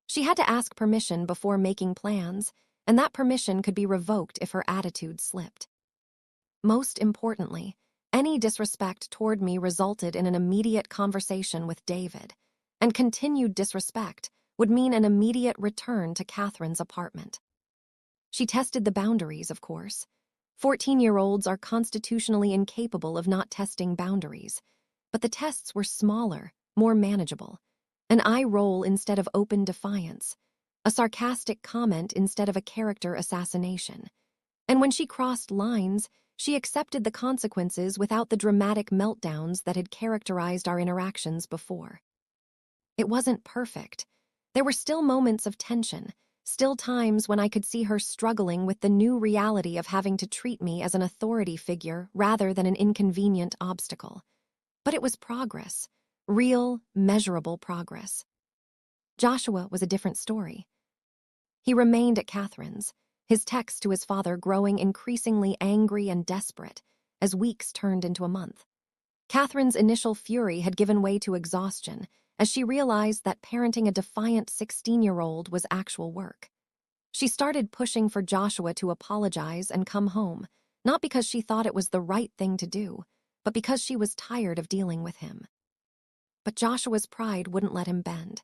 [SPEAKER 1] She had to ask permission before making plans, and that permission could be revoked if her attitude slipped. Most importantly, Any disrespect toward me resulted in an immediate conversation with David, and continued disrespect would mean an immediate return to Catherine's apartment. She tested the boundaries, of course. 14-year-olds are constitutionally incapable of not testing boundaries, but the tests were smaller, more manageable. An eye roll instead of open defiance, a sarcastic comment instead of a character assassination. And when she crossed lines, she accepted the consequences without the dramatic meltdowns that had characterized our interactions before. It wasn't perfect. There were still moments of tension, still times when I could see her struggling with the new reality of having to treat me as an authority figure rather than an inconvenient obstacle. But it was progress, real, measurable progress. Joshua was a different story. He remained at Catherine's, his texts to his father growing increasingly angry and desperate as weeks turned into a month. Catherine's initial fury had given way to exhaustion as she realized that parenting a defiant 16-year-old was actual work. She started pushing for Joshua to apologize and come home, not because she thought it was the right thing to do, but because she was tired of dealing with him. But Joshua's pride wouldn't let him bend.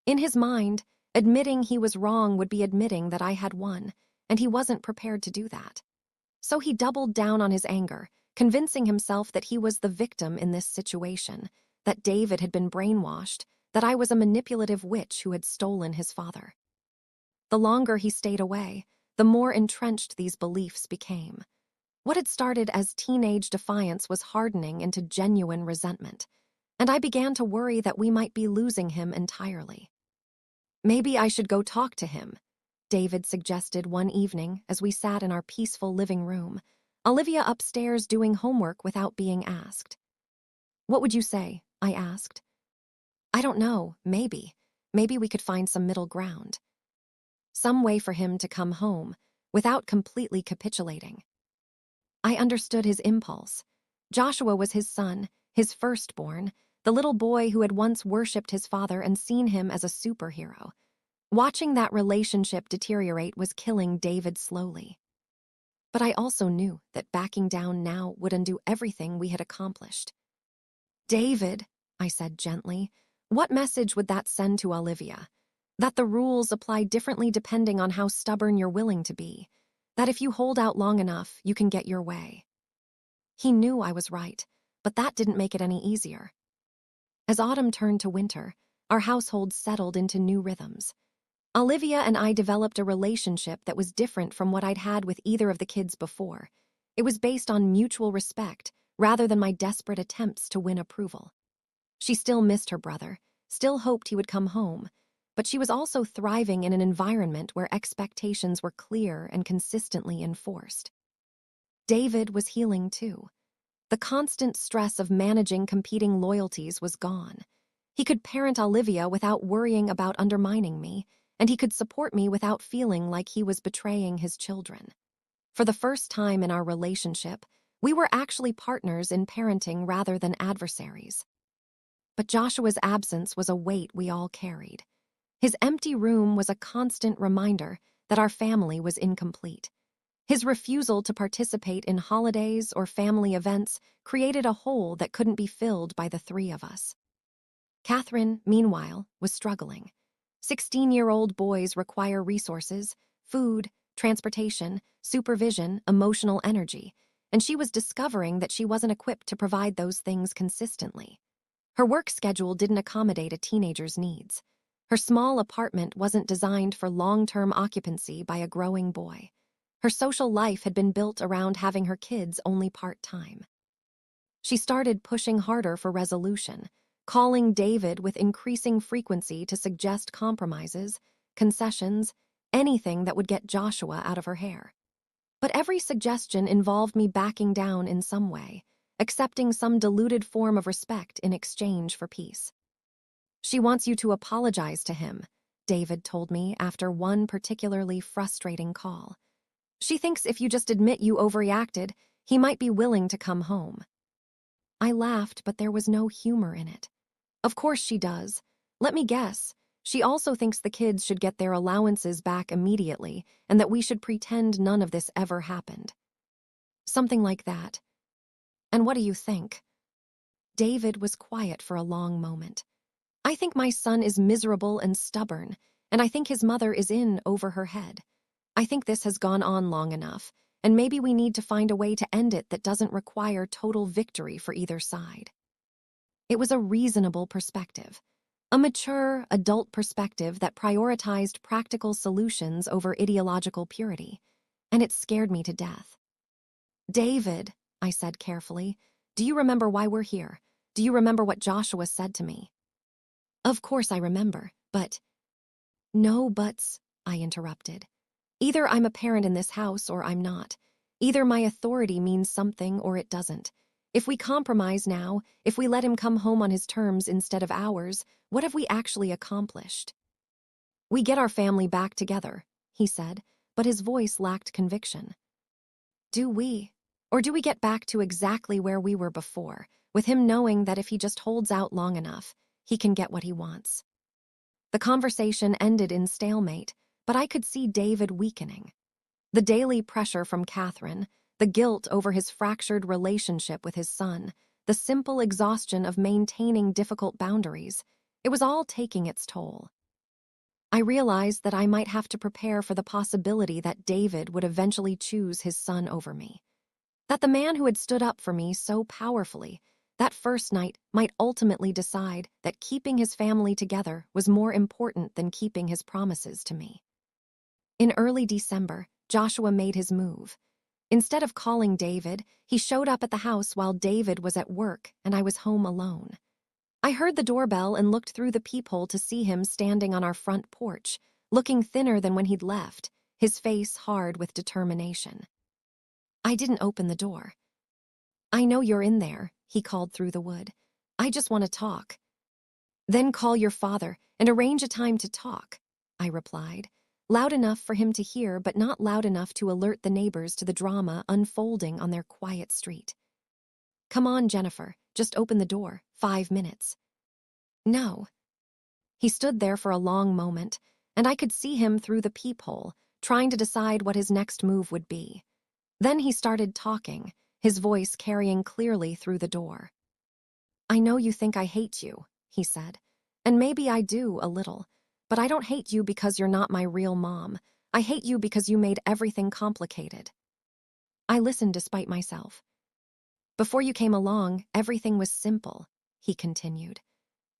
[SPEAKER 1] In his mind, admitting he was wrong would be admitting that I had won, and he wasn't prepared to do that. So he doubled down on his anger, convincing himself that he was the victim in this situation, that David had been brainwashed, that I was a manipulative witch who had stolen his father. The longer he stayed away, the more entrenched these beliefs became. What had started as teenage defiance was hardening into genuine resentment, and I began to worry that we might be losing him entirely. Maybe I should go talk to him, David suggested one evening as we sat in our peaceful living room, Olivia upstairs doing homework without being asked. What would you say? I asked. I don't know, maybe. Maybe we could find some middle ground. Some way for him to come home, without completely capitulating. I understood his impulse. Joshua was his son, his firstborn, the little boy who had once worshipped his father and seen him as a superhero. Watching that relationship deteriorate was killing David slowly. But I also knew that backing down now would undo everything we had accomplished. David, I said gently, what message would that send to Olivia? That the rules apply differently depending on how stubborn you're willing to be. That if you hold out long enough, you can get your way. He knew I was right, but that didn't make it any easier. As autumn turned to winter, our household settled into new rhythms. Olivia and I developed a relationship that was different from what I'd had with either of the kids before. It was based on mutual respect, rather than my desperate attempts to win approval. She still missed her brother, still hoped he would come home, but she was also thriving in an environment where expectations were clear and consistently enforced. David was healing too. The constant stress of managing competing loyalties was gone. He could parent Olivia without worrying about undermining me, and he could support me without feeling like he was betraying his children. For the first time in our relationship, we were actually partners in parenting rather than adversaries. But Joshua's absence was a weight we all carried. His empty room was a constant reminder that our family was incomplete. His refusal to participate in holidays or family events created a hole that couldn't be filled by the three of us. Catherine, meanwhile, was struggling. 16-year-old boys require resources, food, transportation, supervision, emotional energy, and she was discovering that she wasn't equipped to provide those things consistently. Her work schedule didn't accommodate a teenager's needs. Her small apartment wasn't designed for long-term occupancy by a growing boy. Her social life had been built around having her kids only part-time. She started pushing harder for resolution, calling David with increasing frequency to suggest compromises, concessions, anything that would get Joshua out of her hair. But every suggestion involved me backing down in some way, accepting some diluted form of respect in exchange for peace. She wants you to apologize to him, David told me after one particularly frustrating call. She thinks if you just admit you overreacted, he might be willing to come home. I laughed, but there was no humor in it. Of course she does. Let me guess. She also thinks the kids should get their allowances back immediately and that we should pretend none of this ever happened. Something like that. And what do you think? David was quiet for a long moment. I think my son is miserable and stubborn, and I think his mother is in over her head. I think this has gone on long enough, and maybe we need to find a way to end it that doesn't require total victory for either side. It was a reasonable perspective, a mature, adult perspective that prioritized practical solutions over ideological purity, and it scared me to death. David, I said carefully, do you remember why we're here? Do you remember what Joshua said to me? Of course I remember, but… No buts, I interrupted. Either I'm a parent in this house or I'm not. Either my authority means something or it doesn't. If we compromise now, if we let him come home on his terms instead of ours, what have we actually accomplished? We get our family back together, he said, but his voice lacked conviction. Do we? Or do we get back to exactly where we were before, with him knowing that if he just holds out long enough, he can get what he wants? The conversation ended in stalemate, but I could see David weakening. The daily pressure from Catherine, the guilt over his fractured relationship with his son, the simple exhaustion of maintaining difficult boundaries, it was all taking its toll. I realized that I might have to prepare for the possibility that David would eventually choose his son over me. That the man who had stood up for me so powerfully that first night might ultimately decide that keeping his family together was more important than keeping his promises to me. In early December, Joshua made his move. Instead of calling David, he showed up at the house while David was at work and I was home alone. I heard the doorbell and looked through the peephole to see him standing on our front porch, looking thinner than when he'd left, his face hard with determination. I didn't open the door. I know you're in there, he called through the wood. I just want to talk. Then call your father and arrange a time to talk, I replied, loud enough for him to hear but not loud enough to alert the neighbors to the drama unfolding on their quiet street. Come on, Jennifer, just open the door, 5 minutes. No. He stood there for a long moment, and I could see him through the peephole, trying to decide what his next move would be. Then he started talking, his voice carrying clearly through the door. I know you think I hate you, he said, and maybe I do a little, but I don't hate you because you're not my real mom. I hate you because you made everything complicated. I listened despite myself. Before you came along, everything was simple, he continued.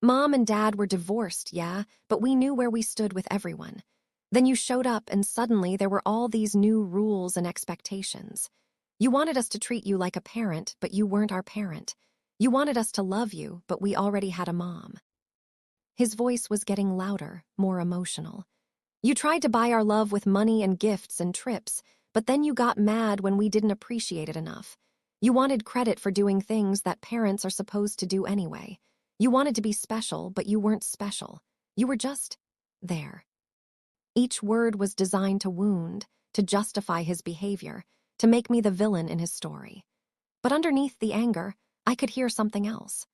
[SPEAKER 1] Mom and Dad were divorced, yeah, but we knew where we stood with everyone. Then you showed up and suddenly there were all these new rules and expectations. You wanted us to treat you like a parent, but you weren't our parent. You wanted us to love you, but we already had a mom. His voice was getting louder, more emotional. You tried to buy our love with money and gifts and trips, but then you got mad when we didn't appreciate it enough. You wanted credit for doing things that parents are supposed to do anyway. You wanted to be special, but you weren't special. You were just there. Each word was designed to wound, to justify his behavior, to make me the villain in his story. But underneath the anger, I could hear something else.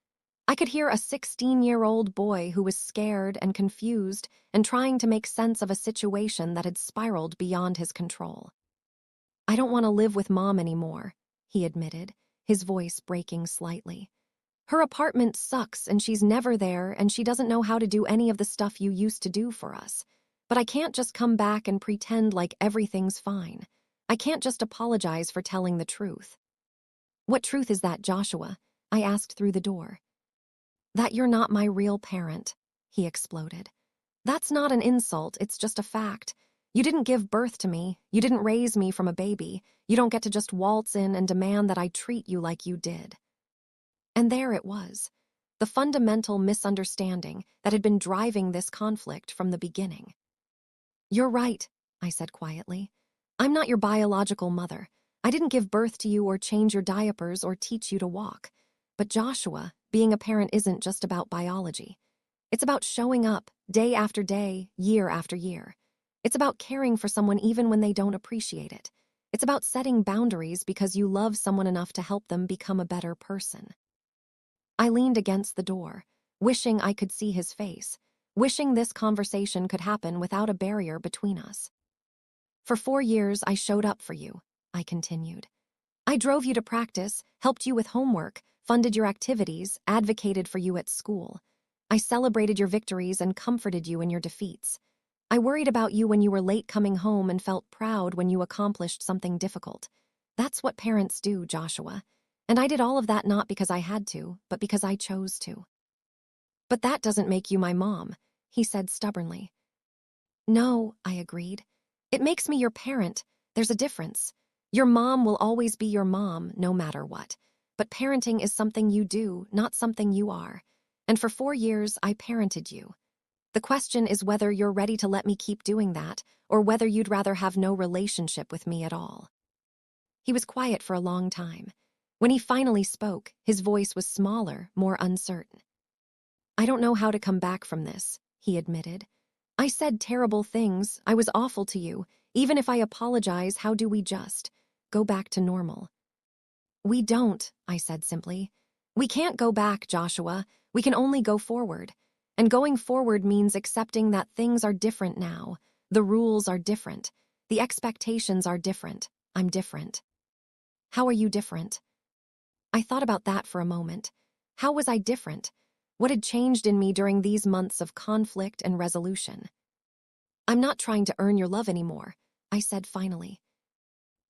[SPEAKER 1] I could hear a 16-year-old boy who was scared and confused and trying to make sense of a situation that had spiraled beyond his control. I don't want to live with Mom anymore, he admitted, his voice breaking slightly. Her apartment sucks and she's never there and she doesn't know how to do any of the stuff you used to do for us. But I can't just come back and pretend like everything's fine. I can't just apologize for telling the truth. What truth is that, Joshua? I asked through the door. That you're not my real parent, he exploded. That's not an insult, it's just a fact. You didn't give birth to me, you didn't raise me from a baby, you don't get to just waltz in and demand that I treat you like you did. And there it was, the fundamental misunderstanding that had been driving this conflict from the beginning. You're right, I said quietly. I'm not your biological mother. I didn't give birth to you or change your diapers or teach you to walk. But Joshua, being a parent isn't just about biology. It's about showing up, day after day, year after year. It's about caring for someone even when they don't appreciate it. It's about setting boundaries because you love someone enough to help them become a better person. I leaned against the door, wishing I could see his face, wishing this conversation could happen without a barrier between us. For 4 years, I showed up for you, I continued. I drove you to practice, helped you with homework, funded your activities, advocated for you at school. I celebrated your victories and comforted you in your defeats. I worried about you when you were late coming home and felt proud when you accomplished something difficult. That's what parents do, Joshua. And I did all of that not because I had to, but because I chose to. But that doesn't make you my mom, he said stubbornly. No, I agreed. It makes me your parent. There's a difference. Your mom will always be your mom, no matter what. But parenting is something you do, not something you are. And for 4 years, I parented you. The question is whether you're ready to let me keep doing that, or whether you'd rather have no relationship with me at all. He was quiet for a long time. When he finally spoke, his voice was smaller, more uncertain. I don't know how to come back from this, he admitted. I said terrible things. I was awful to you. Even if I apologize, how do we just go back to normal? We don't, I said simply. We can't go back, Joshua. We can only go forward. And going forward means accepting that things are different now. The rules are different. The expectations are different. I'm different. How are you different? I thought about that for a moment. How was I different? What had changed in me during these months of conflict and resolution? I'm not trying to earn your love anymore, I said finally.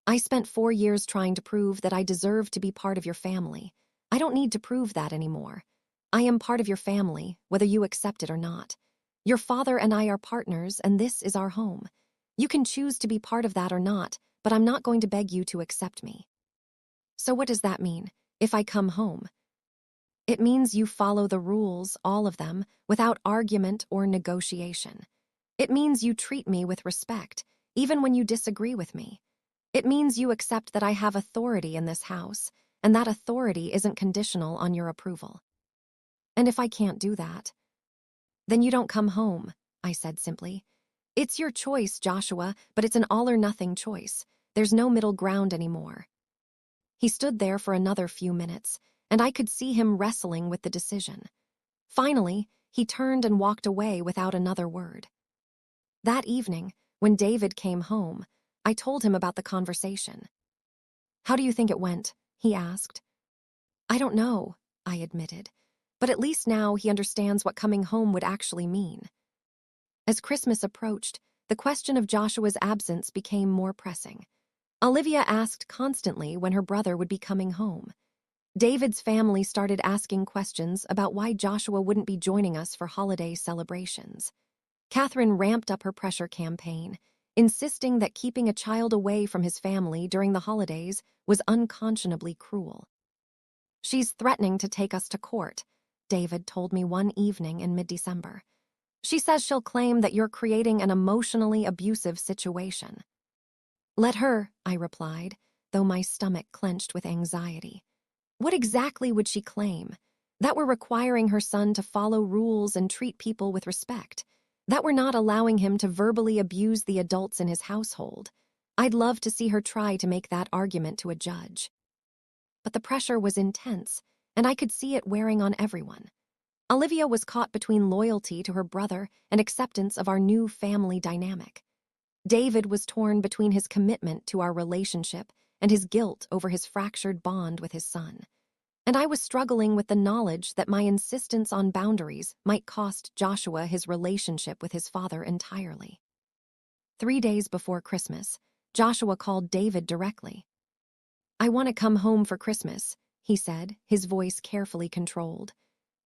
[SPEAKER 1] I spent 4 years trying to prove that I deserved to be part of your family. I don't need to prove that anymore. I am part of your family, whether you accept it or not. Your father and I are partners, and this is our home. You can choose to be part of that or not, but I'm not going to beg you to accept me. So what does that mean, if I come home? It means you follow the rules, all of them, without argument or negotiation. It means you treat me with respect, even when you disagree with me. It means you accept that I have authority in this house, and that authority isn't conditional on your approval. And if I can't do that, then you don't come home, I said simply. It's your choice, Joshua, but it's an all-or-nothing choice. There's no middle ground anymore. He stood there for another few minutes, and I could see him wrestling with the decision. Finally, he turned and walked away without another word. That evening, when David came home, I told him about the conversation. How do you think it went? He asked. I don't know, I admitted, but at least now he understands what coming home would actually mean. As Christmas approached, the question of Joshua's absence became more pressing. Olivia asked constantly when her brother would be coming home. David's family started asking questions about why Joshua wouldn't be joining us for holiday celebrations. Catherine ramped up her pressure campaign, insisting that keeping a child away from his family during the holidays was unconscionably cruel. She's threatening to take us to court, David told me one evening in mid-December. She says she'll claim that you're creating an emotionally abusive situation. Let her, I replied, though my stomach clenched with anxiety. What exactly would she claim? That we're requiring her son to follow rules and treat people with respect. That we're not allowing him to verbally abuse the adults in his household. I'd love to see her try to make that argument to a judge. But the pressure was intense, and I could see it wearing on everyone. Olivia was caught between loyalty to her brother and acceptance of our new family dynamic. David was torn between his commitment to our relationship and his guilt over his fractured bond with his son. And I was struggling with the knowledge that my insistence on boundaries might cost Joshua his relationship with his father entirely. 3 days before Christmas, Joshua called David directly. I want to come home for Christmas, he said, his voice carefully controlled.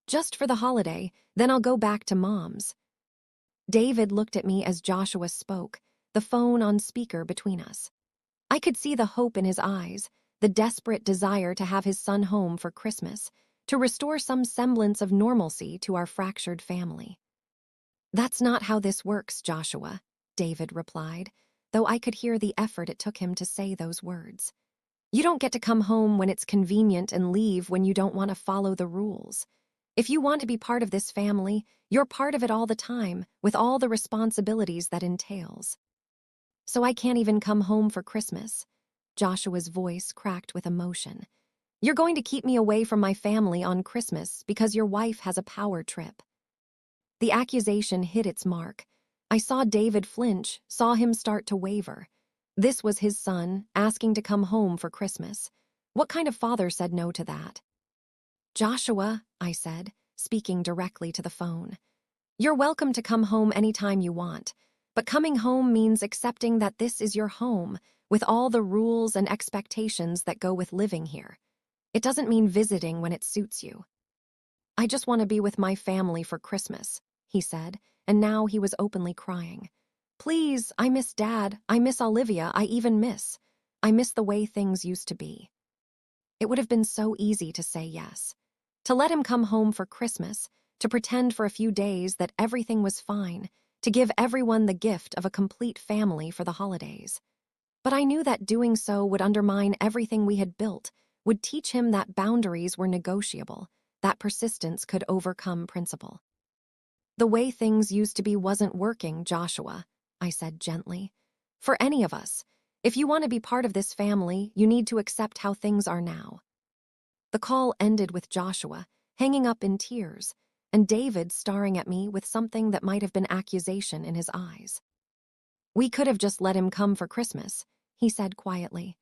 [SPEAKER 1] Just for the holiday, then I'll go back to Mom's. David looked at me as Joshua spoke, the phone on speaker between us. I could see the hope in his eyes, the desperate desire to have his son home for Christmas, to restore some semblance of normalcy to our fractured family. That's not how this works, Joshua, David replied, though I could hear the effort it took him to say those words. You don't get to come home when it's convenient and leave when you don't want to follow the rules. If you want to be part of this family, you're part of it all the time, with all the responsibilities that entails. So I can't even come home for Christmas. Joshua's voice cracked with emotion. You're going to keep me away from my family on Christmas because your wife has a power trip. The accusation hit its mark. I saw David flinch, saw him start to waver. This was his son, asking to come home for Christmas. What kind of father said no to that? Joshua, I said, speaking directly to the phone. You're welcome to come home anytime you want, but coming home means accepting that this is your home, with all the rules and expectations that go with living here. It doesn't mean visiting when it suits you. I just want to be with my family for Christmas, he said, and now he was openly crying. Please, I miss Dad, I miss Olivia, I miss the way things used to be. It would have been so easy to say yes. To let him come home for Christmas, to pretend for a few days that everything was fine, to give everyone the gift of a complete family for the holidays. But I knew that doing so would undermine everything we had built, would teach him that boundaries were negotiable, that persistence could overcome principle. The way things used to be wasn't working, Joshua, I said gently. For any of us, if you want to be part of this family, you need to accept how things are now. The call ended with Joshua hanging up in tears, and David staring at me with something that might have been accusation in his eyes. We could have just let him come for Christmas, he said quietly.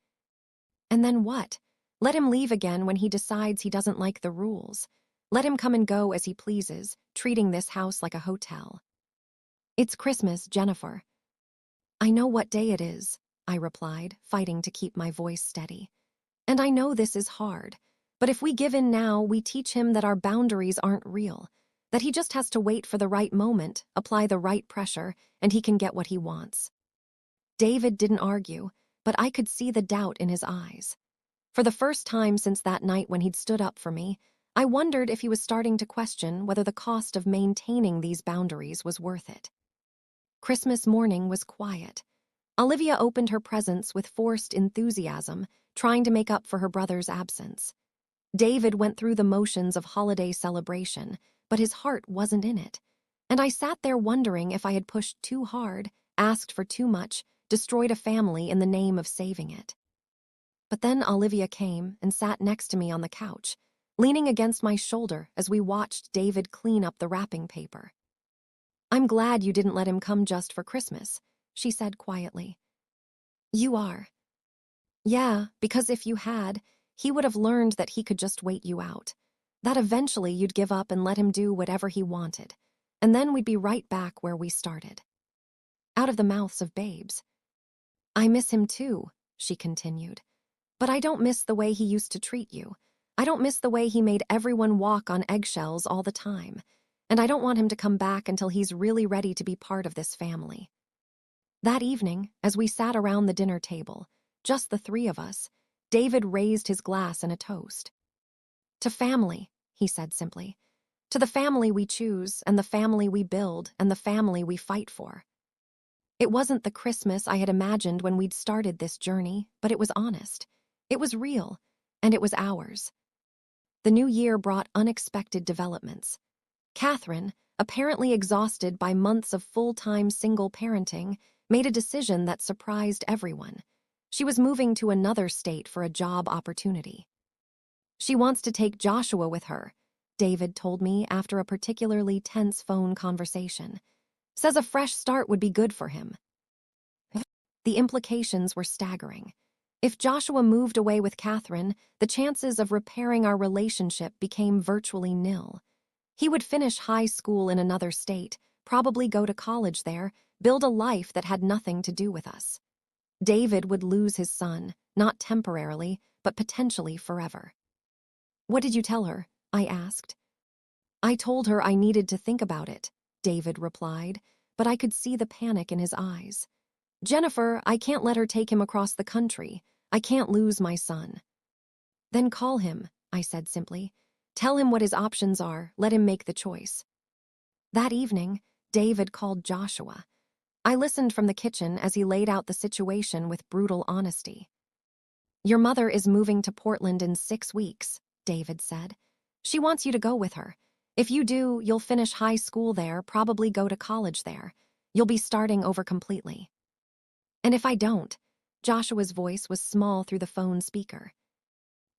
[SPEAKER 1] And then what? Let him leave again when he decides he doesn't like the rules. Let him come and go as he pleases, treating this house like a hotel. It's Christmas, Jennifer. I know what day it is, I replied, fighting to keep my voice steady. And I know this is hard, but if we give in now, we teach him that our boundaries aren't real, that he just has to wait for the right moment, apply the right pressure, and he can get what he wants. David didn't argue, but I could see the doubt in his eyes. For the first time since that night when he'd stood up for me, I wondered if he was starting to question whether the cost of maintaining these boundaries was worth it. Christmas morning was quiet. Olivia opened her presents with forced enthusiasm, trying to make up for her brother's absence. David went through the motions of holiday celebration, but his heart wasn't in it. And I sat there wondering if I had pushed too hard, asked for too much, destroyed a family in the name of saving it. But then Olivia came and sat next to me on the couch, leaning against my shoulder as we watched David clean up the wrapping paper. I'm glad you didn't let him come just for Christmas, she said quietly. You are. Yeah, because if you had, he would have learned that he could just wait you out. That eventually you'd give up and let him do whatever he wanted. And then we'd be right back where we started. Out of the mouths of babes. I miss him too, she continued. But I don't miss the way he used to treat you. I don't miss the way he made everyone walk on eggshells all the time. And I don't want him to come back until he's really ready to be part of this family. That evening, as we sat around the dinner table, just the three of us, David raised his glass in a toast. To family, he said simply. To the family we choose, and the family we build, and the family we fight for. It wasn't the Christmas I had imagined when we'd started this journey, but it was honest. It was real, and it was ours. The new year brought unexpected developments. Catherine, apparently exhausted by months of full-time single parenting, made a decision that surprised everyone. She was moving to another state for a job opportunity. She wants to take Joshua with her, David told me after a particularly tense phone conversation. Says a fresh start would be good for him. The implications were staggering. If Joshua moved away with Catherine, the chances of repairing our relationship became virtually nil. He would finish high school in another state, probably go to college there, build a life that had nothing to do with us. David would lose his son, not temporarily, but potentially forever. What did you tell her? I asked. I told her I needed to think about it, David replied, but I could see the panic in his eyes. Jennifer, I can't let her take him across the country. I can't lose my son. Then call him, I said simply. Tell him what his options are, let him make the choice. That evening, David called Joshua. I listened from the kitchen as he laid out the situation with brutal honesty. Your mother is moving to Portland in 6 weeks, David said. She wants you to go with her. If you do, you'll finish high school there, probably go to college there. You'll be starting over completely. And if I don't, Joshua's voice was small through the phone speaker.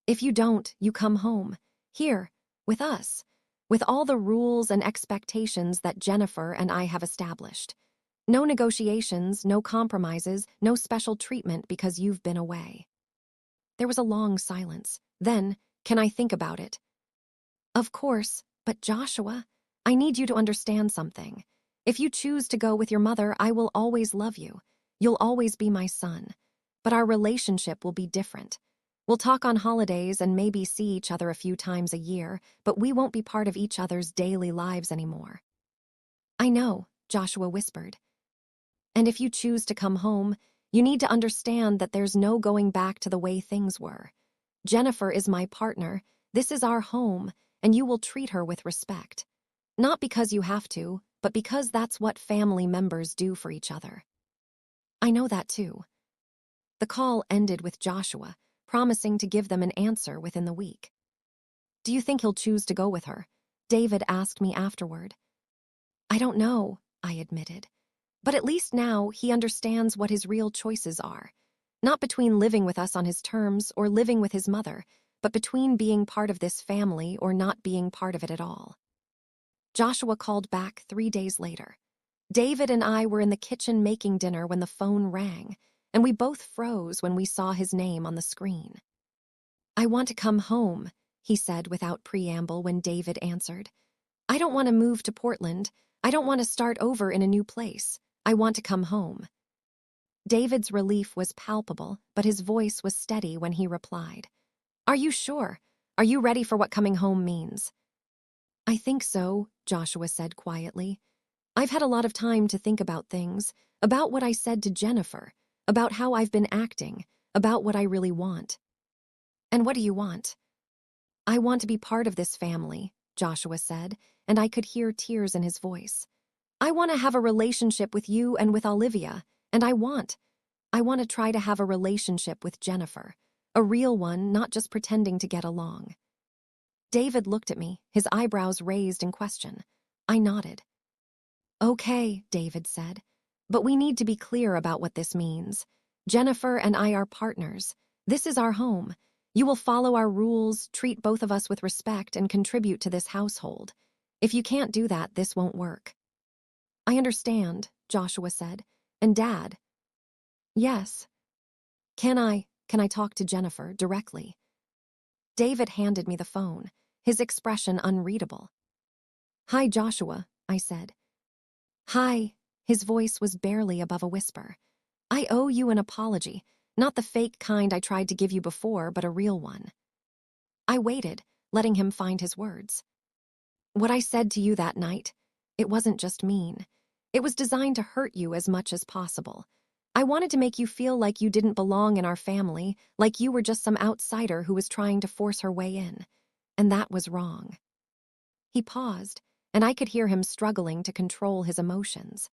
[SPEAKER 1] If you don't, you come home, here, with us, with all the rules and expectations that Jennifer and I have established. No negotiations, no compromises, no special treatment because you've been away. There was a long silence. Then, can I think about it? Of course, but Joshua, I need you to understand something. If you choose to go with your mother, I will always love you. You'll always be my son. But our relationship will be different. We'll talk on holidays and maybe see each other a few times a year, but we won't be part of each other's daily lives anymore. I know, Joshua whispered. And if you choose to come home, you need to understand that there's no going back to the way things were. Jennifer is my partner, this is our home, and you will treat her with respect. Not because you have to, but because that's what family members do for each other. I know that too. The call ended with Joshua, promising to give them an answer within the week. Do you think he'll choose to go with her? David asked me afterward. I don't know, I admitted. But at least now he understands what his real choices are. Not between living with us on his terms or living with his mother, but between being part of this family or not being part of it at all. Joshua called back 3 days later. David and I were in the kitchen making dinner when the phone rang, and we both froze when we saw his name on the screen. I want to come home, he said without preamble when David answered. I don't want to move to Portland. I don't want to start over in a new place. I want to come home. David's relief was palpable, but his voice was steady when he replied. Are you sure? Are you ready for what coming home means? I think so, Joshua said quietly. I've had a lot of time to think about things, about what I said to Jennifer, about how I've been acting, about what I really want. And what do you want? I want to be part of this family, Joshua said, and I could hear tears in his voice. I want to have a relationship with you and with Olivia, and I want to try to have a relationship with Jennifer, a real one, not just pretending to get along. David looked at me, his eyebrows raised in question. I nodded. Okay, David said, but we need to be clear about what this means. Jennifer and I are partners. This is our home. You will follow our rules, treat both of us with respect, and contribute to this household. If you can't do that, this won't work. I understand, Joshua said. And Dad? Yes. Can I talk to Jennifer directly? David handed me the phone, his expression unreadable. Hi, Joshua, I said. Hi, his voice was barely above a whisper. I owe you an apology, not the fake kind I tried to give you before, but a real one. I waited, letting him find his words. What I said to you that night, it wasn't just mean. It was designed to hurt you as much as possible. I wanted to make you feel like you didn't belong in our family, like you were just some outsider who was trying to force her way in. And that was wrong. He paused, and I could hear him struggling to control his emotions.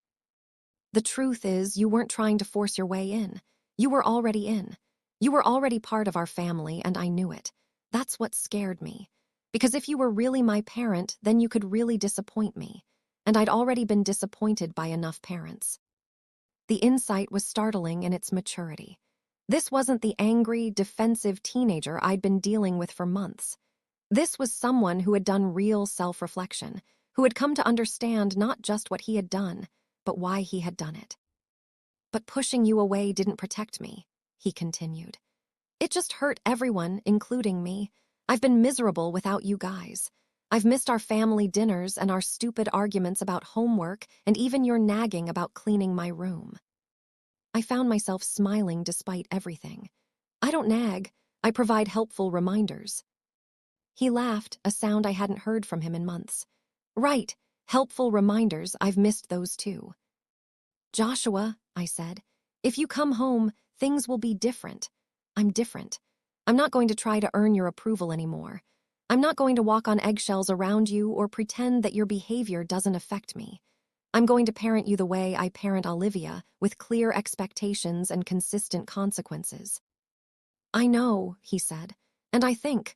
[SPEAKER 1] The truth is, you weren't trying to force your way in. You were already in. You were already part of our family, and I knew it. That's what scared me. Because if you were really my parent, then you could really disappoint me. And I'd already been disappointed by enough parents. The insight was startling in its maturity. This wasn't the angry, defensive teenager I'd been dealing with for months. This was someone who had done real self-reflection, who had come to understand not just what he had done, but why he had done it. But pushing you away didn't protect me, he continued. It just hurt everyone, including me. I've been miserable without you guys. I've missed our family dinners and our stupid arguments about homework and even your nagging about cleaning my room. I found myself smiling despite everything. I don't nag. I provide helpful reminders. He laughed, a sound I hadn't heard from him in months. Right, helpful reminders, I've missed those too. Joshua, I said, if you come home, things will be different. I'm different. I'm not going to try to earn your approval anymore. I'm not going to walk on eggshells around you or pretend that your behavior doesn't affect me. I'm going to parent you the way I parent Olivia, with clear expectations and consistent consequences. I know, he said, and I think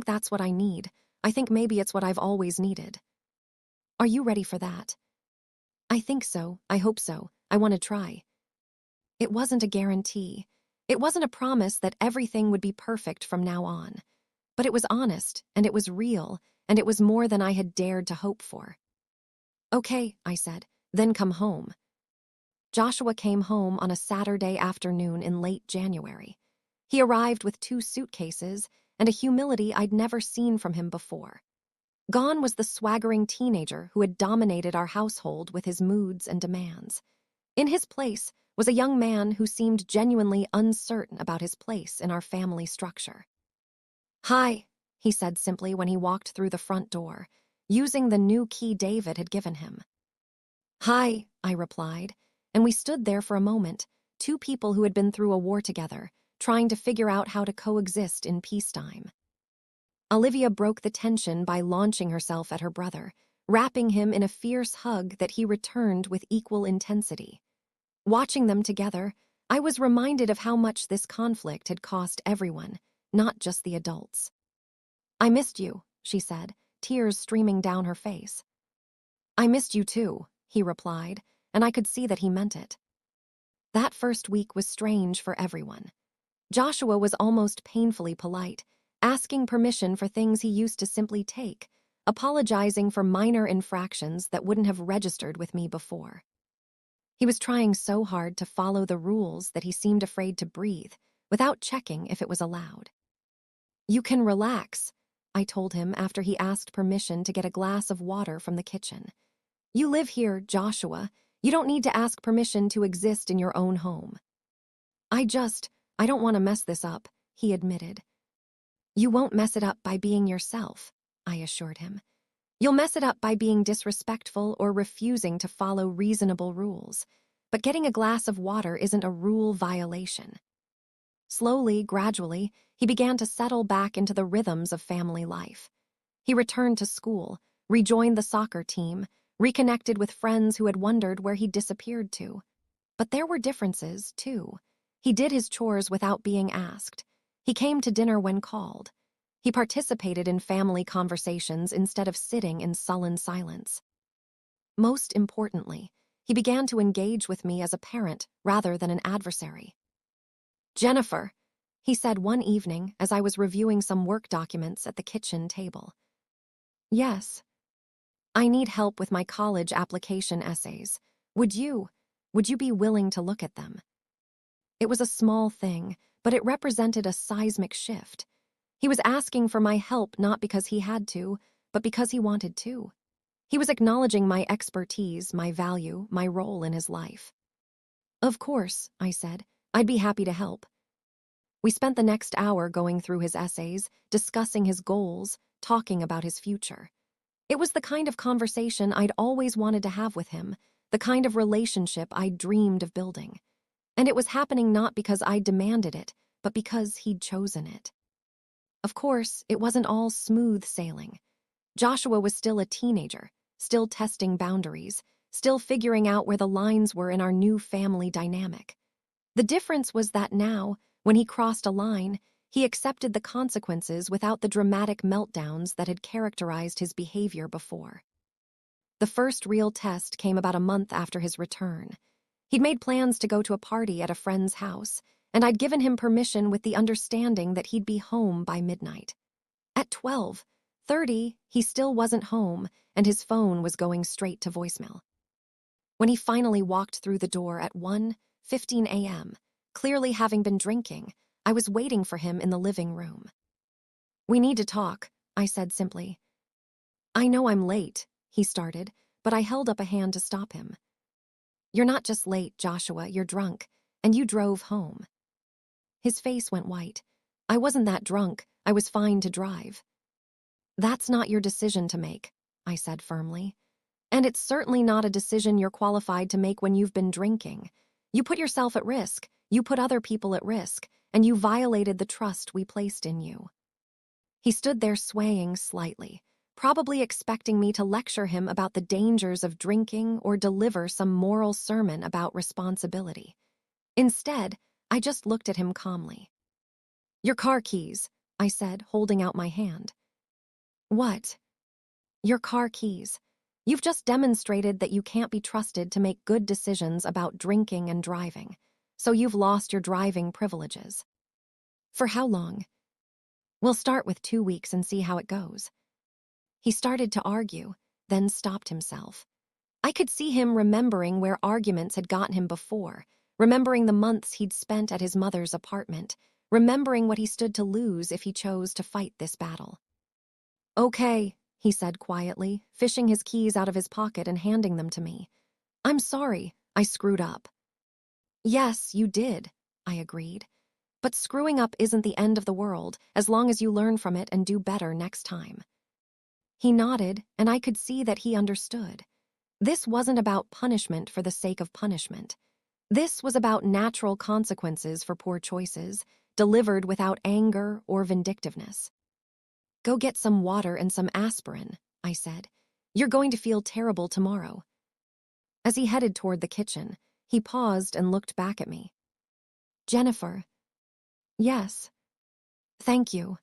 [SPEAKER 1] that's what I need. I think maybe it's what I've always needed. Are you ready for that? I think so. I hope so. I want to try. It wasn't a guarantee. It wasn't a promise that everything would be perfect from now on. But it was honest, and it was real, and it was more than I had dared to hope for. Okay, I said, then come home. Joshua came home on a Saturday afternoon in late January. He arrived with 2 suitcases and a humility I'd never seen from him before. Gone was the swaggering teenager who had dominated our household with his moods and demands. In his place was a young man who seemed genuinely uncertain about his place in our family structure. "Hi," he said simply when he walked through the front door, using the new key David had given him. "Hi," I replied, and we stood there for a moment, 2 people who had been through a war together, trying to figure out how to coexist in peacetime. Olivia broke the tension by launching herself at her brother, wrapping him in a fierce hug that he returned with equal intensity. Watching them together, I was reminded of how much this conflict had cost everyone, not just the adults. "I missed you," she said, tears streaming down her face. "I missed you too," he replied, and I could see that he meant it. That first week was strange for everyone. Joshua was almost painfully polite, asking permission for things he used to simply take, apologizing for minor infractions that wouldn't have registered with me before. He was trying so hard to follow the rules that he seemed afraid to breathe, without checking if it was allowed. "You can relax," I told him after he asked permission to get a glass of water from the kitchen. "You live here, Joshua. You don't need to ask permission to exist in your own home." I don't want to mess this up," he admitted. "You won't mess it up by being yourself," I assured him. "You'll mess it up by being disrespectful or refusing to follow reasonable rules. But getting a glass of water isn't a rule violation." Slowly, gradually, he began to settle back into the rhythms of family life. He returned to school, rejoined the soccer team, reconnected with friends who had wondered where he'd disappeared to. But there were differences, too. He did his chores without being asked. He came to dinner when called. He participated in family conversations instead of sitting in sullen silence. Most importantly, he began to engage with me as a parent rather than an adversary. "Jennifer," he said one evening as I was reviewing some work documents at the kitchen table. "Yes." "I need help with my college application essays. Would you be willing to look at them?" It was a small thing, but it represented a seismic shift. He was asking for my help not because he had to, but because he wanted to. He was acknowledging my expertise, my value, my role in his life. "Of course," I said. "I'd be happy to help." We spent the next hour going through his essays, discussing his goals, talking about his future. It was the kind of conversation I'd always wanted to have with him, the kind of relationship I'd dreamed of building. And it was happening not because I demanded it, but because he'd chosen it. Of course, it wasn't all smooth sailing. Joshua was still a teenager, still testing boundaries, still figuring out where the lines were in our new family dynamic. The difference was that now, when he crossed a line, he accepted the consequences without the dramatic meltdowns that had characterized his behavior before. The first real test came about a month after his return. He'd made plans to go to a party at a friend's house, and I'd given him permission with the understanding that he'd be home by midnight. At 12:30, he still wasn't home, and his phone was going straight to voicemail. When he finally walked through the door at 1:15 a.m., clearly having been drinking, I was waiting for him in the living room. "We need to talk," I said simply. "I know I'm late," he started, but I held up a hand to stop him. "You're not just late, Joshua, you're drunk, and you drove home." His face went white. "I wasn't that drunk, I was fine to drive." "That's not your decision to make," I said firmly. "And it's certainly not a decision you're qualified to make when you've been drinking. You put yourself at risk, you put other people at risk, and you violated the trust we placed in you." He stood there swaying slightly, probably expecting me to lecture him about the dangers of drinking or deliver some moral sermon about responsibility. Instead, I just looked at him calmly. "Your car keys," I said, holding out my hand. "What?" "Your car keys. You've just demonstrated that you can't be trusted to make good decisions about drinking and driving, so you've lost your driving privileges." "For how long?" "We'll start with 2 weeks and see how it goes." He started to argue, then stopped himself. I could see him remembering where arguments had gotten him before, remembering the months he'd spent at his mother's apartment, remembering what he stood to lose if he chose to fight this battle. "Okay," he said quietly, fishing his keys out of his pocket and handing them to me. "I'm sorry, I screwed up." "Yes, you did," I agreed. "But screwing up isn't the end of the world, as long as you learn from it and do better next time." He nodded, and I could see that he understood. This wasn't about punishment for the sake of punishment. This was about natural consequences for poor choices, delivered without anger or vindictiveness. "Go get some water and some aspirin," I said. "You're going to feel terrible tomorrow." As he headed toward the kitchen, he paused and looked back at me. "Jennifer." "Yes." "Thank you."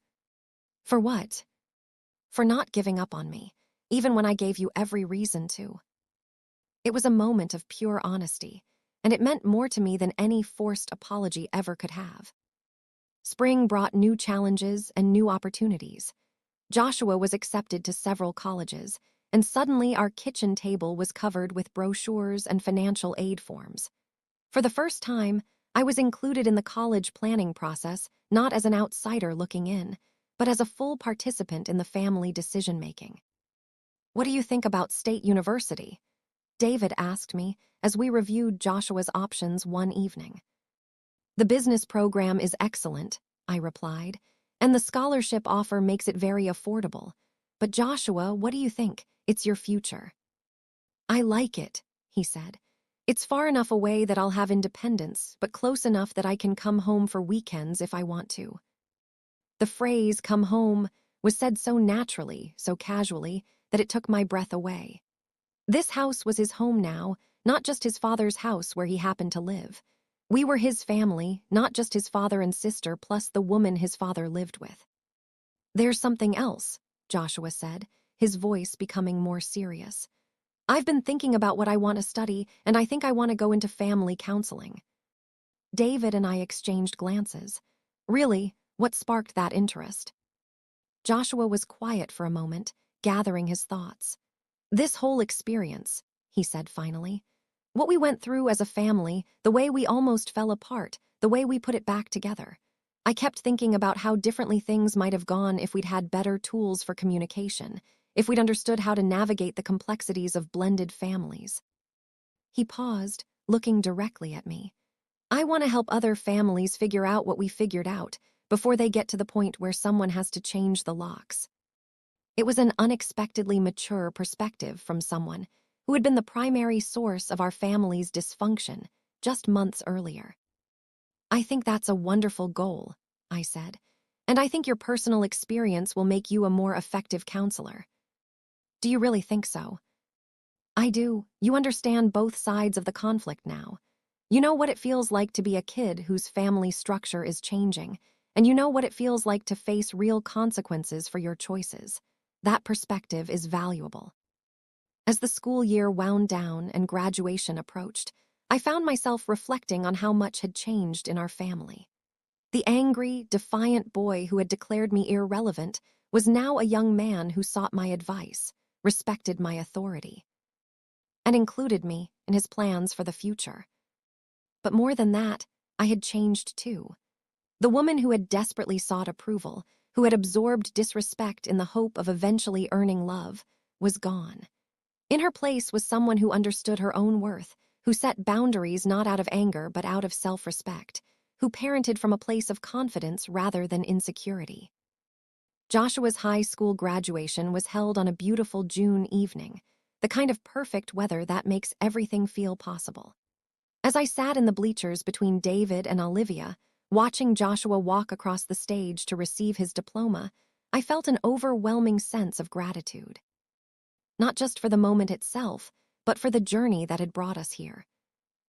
[SPEAKER 1] "For what?" "For not giving up on me, even when I gave you every reason to." It was a moment of pure honesty, and it meant more to me than any forced apology ever could have. Spring brought new challenges and new opportunities. Joshua was accepted to several colleges, and suddenly our kitchen table was covered with brochures and financial aid forms. For the first time, I was included in the college planning process, not as an outsider looking in, but as a full participant in the family decision-making. "What do you think about State University?" David asked me as we reviewed Joshua's options one evening. "The business program is excellent," I replied, "and the scholarship offer makes it very affordable. But Joshua, what do you think? It's your future." "I like it," he said. "It's far enough away that I'll have independence, but close enough that I can come home for weekends if I want to." The phrase "come home" was said so naturally, so casually, that it took my breath away. This house was his home now, not just his father's house where he happened to live. We were his family, not just his father and sister plus the woman his father lived with. "There's something else," Joshua said, his voice becoming more serious. "I've been thinking about what I want to study, and I think I want to go into family counseling." David and I exchanged glances. Really, what sparked that interest? Joshua was quiet for a moment, gathering his thoughts. "This whole experience," he said finally. "What we went through as a family, the way we almost fell apart, the way we put it back together. I kept thinking about how differently things might have gone if we'd had better tools for communication, if we'd understood how to navigate the complexities of blended families." He paused, looking directly at me. "I want to help other families figure out what we figured out before they get to the point where someone has to change the locks." It was an unexpectedly mature perspective from someone who had been the primary source of our family's dysfunction just months earlier. "I think that's a wonderful goal," I said, "and I think your personal experience will make you a more effective counselor." "Do you really think so?" "I do. You understand both sides of the conflict now. You know what it feels like to be a kid whose family structure is changing, and you know what it feels like to face real consequences for your choices. That perspective is valuable." As the school year wound down and graduation approached, I found myself reflecting on how much had changed in our family. The angry, defiant boy who had declared me irrelevant was now a young man who sought my advice, respected my authority, and included me in his plans for the future. But more than that, I had changed too. The woman who had desperately sought approval, who had absorbed disrespect in the hope of eventually earning love, was gone. In her place was someone who understood her own worth, who set boundaries not out of anger but out of self-respect, who parented from a place of confidence rather than insecurity. Joshua's high school graduation was held on a beautiful June evening, the kind of perfect weather that makes everything feel possible. As I sat in the bleachers between David and Olivia, watching Joshua walk across the stage to receive his diploma, I felt an overwhelming sense of gratitude. Not just for the moment itself, but for the journey that had brought us here.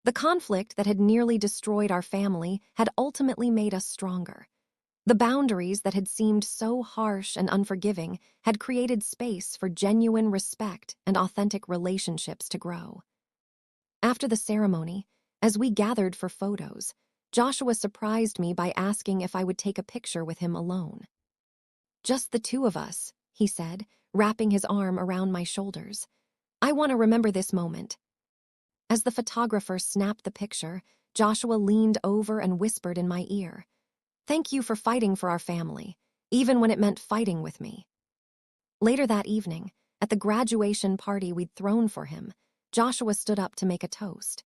[SPEAKER 1] The conflict that had nearly destroyed our family had ultimately made us stronger. The boundaries that had seemed so harsh and unforgiving had created space for genuine respect and authentic relationships to grow. After the ceremony, as we gathered for photos, Joshua surprised me by asking if I would take a picture with him alone. "Just the two of us," he said, wrapping his arm around my shoulders. I want to remember this moment. As the photographer snapped the picture, Joshua leaned over and whispered in my ear, "Thank you for fighting for our family, even when it meant fighting with me." Later that evening, at the graduation party we'd thrown for him, Joshua stood up to make a toast.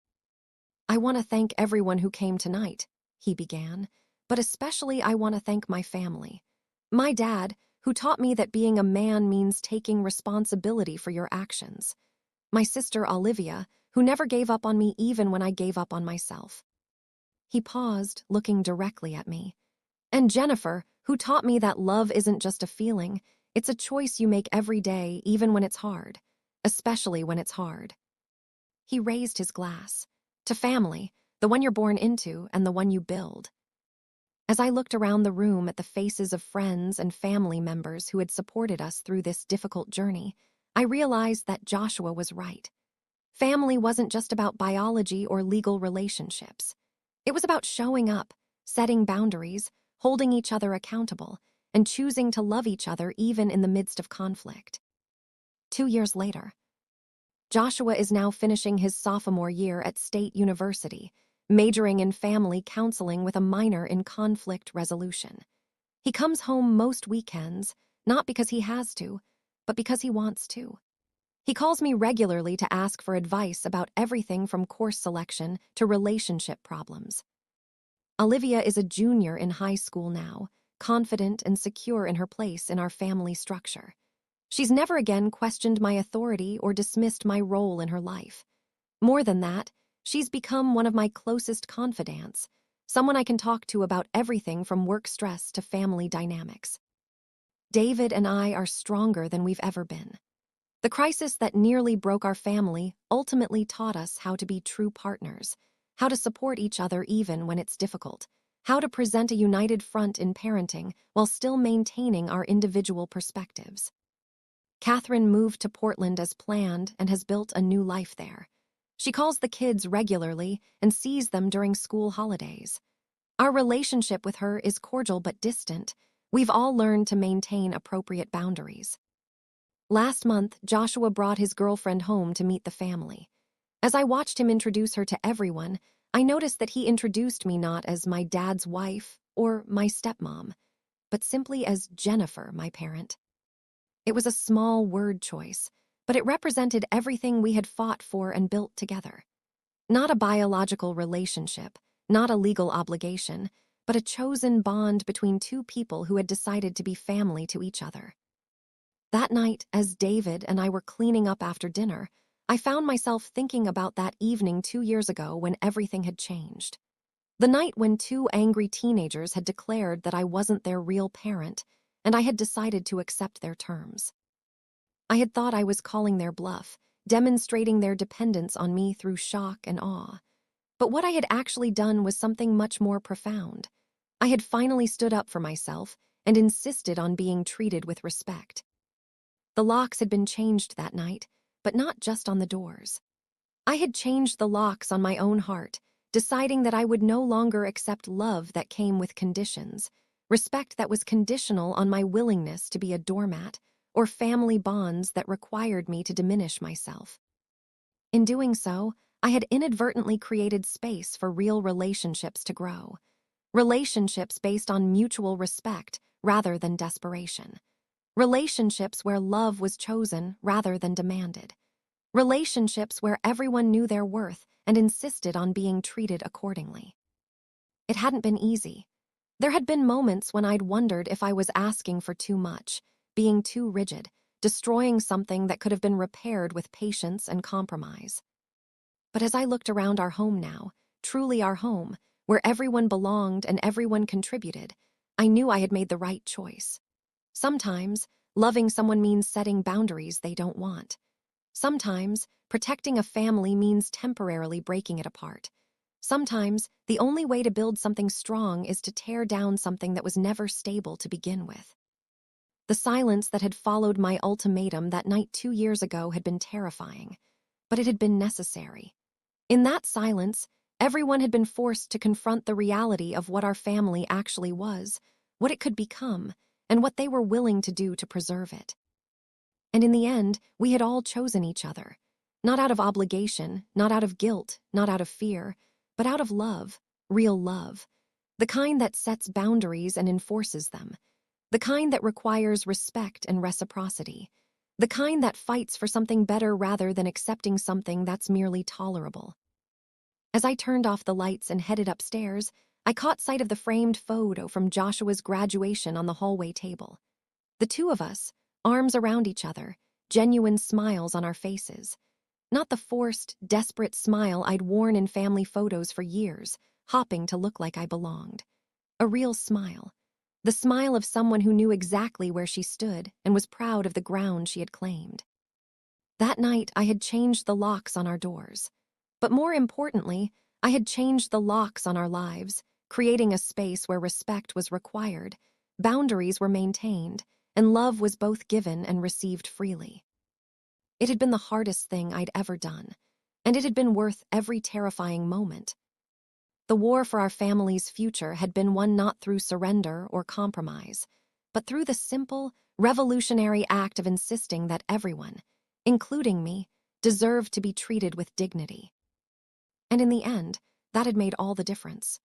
[SPEAKER 1] "I want to thank everyone who came tonight," he began, "but especially I want to thank my family. My dad, who taught me that being a man means taking responsibility for your actions. My sister Olivia, who never gave up on me even when I gave up on myself." He paused, looking directly at me. "And Jennifer, who taught me that love isn't just a feeling, it's a choice you make every day, even when it's hard, especially when it's hard." He raised his glass. "To family, the one you're born into and the one you build." As I looked around the room at the faces of friends and family members who had supported us through this difficult journey, I realized that Joshua was right. Family wasn't just about biology or legal relationships. It was about showing up, setting boundaries, holding each other accountable, and choosing to love each other even in the midst of conflict. 2 years later, Joshua is now finishing his sophomore year at State University, majoring in family counseling with a minor in conflict resolution. He comes home most weekends, not because he has to, but because he wants to. He calls me regularly to ask for advice about everything from course selection to relationship problems. Olivia is a junior in high school now, confident and secure in her place in our family structure. She's never again questioned my authority or dismissed my role in her life. More than that, she's become one of my closest confidants, someone I can talk to about everything from work stress to family dynamics. David and I are stronger than we've ever been. The crisis that nearly broke our family ultimately taught us how to be true partners, how to support each other even when it's difficult, how to present a united front in parenting while still maintaining our individual perspectives. Catherine moved to Portland as planned and has built a new life there. She calls the kids regularly and sees them during school holidays. Our relationship with her is cordial but distant. We've all learned to maintain appropriate boundaries. Last month, Joshua brought his girlfriend home to meet the family. As I watched him introduce her to everyone, I noticed that he introduced me not as my dad's wife or my stepmom, but simply as Jennifer, my parent. It was a small word choice, but it represented everything we had fought for and built together. Not a biological relationship, not a legal obligation, but a chosen bond between two people who had decided to be family to each other. That night, as David and I were cleaning up after dinner, I found myself thinking about that evening 2 years ago when everything had changed. The night when two angry teenagers had declared that I wasn't their real parent, and I had decided to accept their terms. I had thought I was calling their bluff, demonstrating their dependence on me through shock and awe. But what I had actually done was something much more profound. I had finally stood up for myself and insisted on being treated with respect. The locks had been changed that night, but not just on the doors. I had changed the locks on my own heart, deciding that I would no longer accept love that came with conditions, respect that was conditional on my willingness to be a doormat, or family bonds that required me to diminish myself. In doing so, I had inadvertently created space for real relationships to grow. Relationships based on mutual respect rather than desperation. Relationships where love was chosen rather than demanded. Relationships where everyone knew their worth and insisted on being treated accordingly. It hadn't been easy. There had been moments when I'd wondered if I was asking for too much, being too rigid, destroying something that could have been repaired with patience and compromise. But as I looked around our home now, truly our home, where everyone belonged and everyone contributed, I knew I had made the right choice. Sometimes, loving someone means setting boundaries they don't want. Sometimes, protecting a family means temporarily breaking it apart. Sometimes, the only way to build something strong is to tear down something that was never stable to begin with. The silence that had followed my ultimatum that night 2 years ago had been terrifying, but it had been necessary. In that silence, everyone had been forced to confront the reality of what our family actually was, what it could become, and what they were willing to do to preserve it. And in the end, we had all chosen each other. Not out of obligation, not out of guilt, not out of fear, but out of love, real love. The kind that sets boundaries and enforces them. The kind that requires respect and reciprocity. The kind that fights for something better rather than accepting something that's merely tolerable. As I turned off the lights and headed upstairs, I caught sight of the framed photo from Joshua's graduation on the hallway table. The two of us, arms around each other, genuine smiles on our faces. Not the forced, desperate smile I'd worn in family photos for years, hopping to look like I belonged. A real smile. The smile of someone who knew exactly where she stood and was proud of the ground she had claimed. That night, I had changed the locks on our doors. But more importantly, I had changed the locks on our lives, creating a space where respect was required, boundaries were maintained, and love was both given and received freely. It had been the hardest thing I'd ever done, and it had been worth every terrifying moment. The war for our family's future had been won not through surrender or compromise, but through the simple, revolutionary act of insisting that everyone, including me, deserved to be treated with dignity. And in the end, that had made all the difference.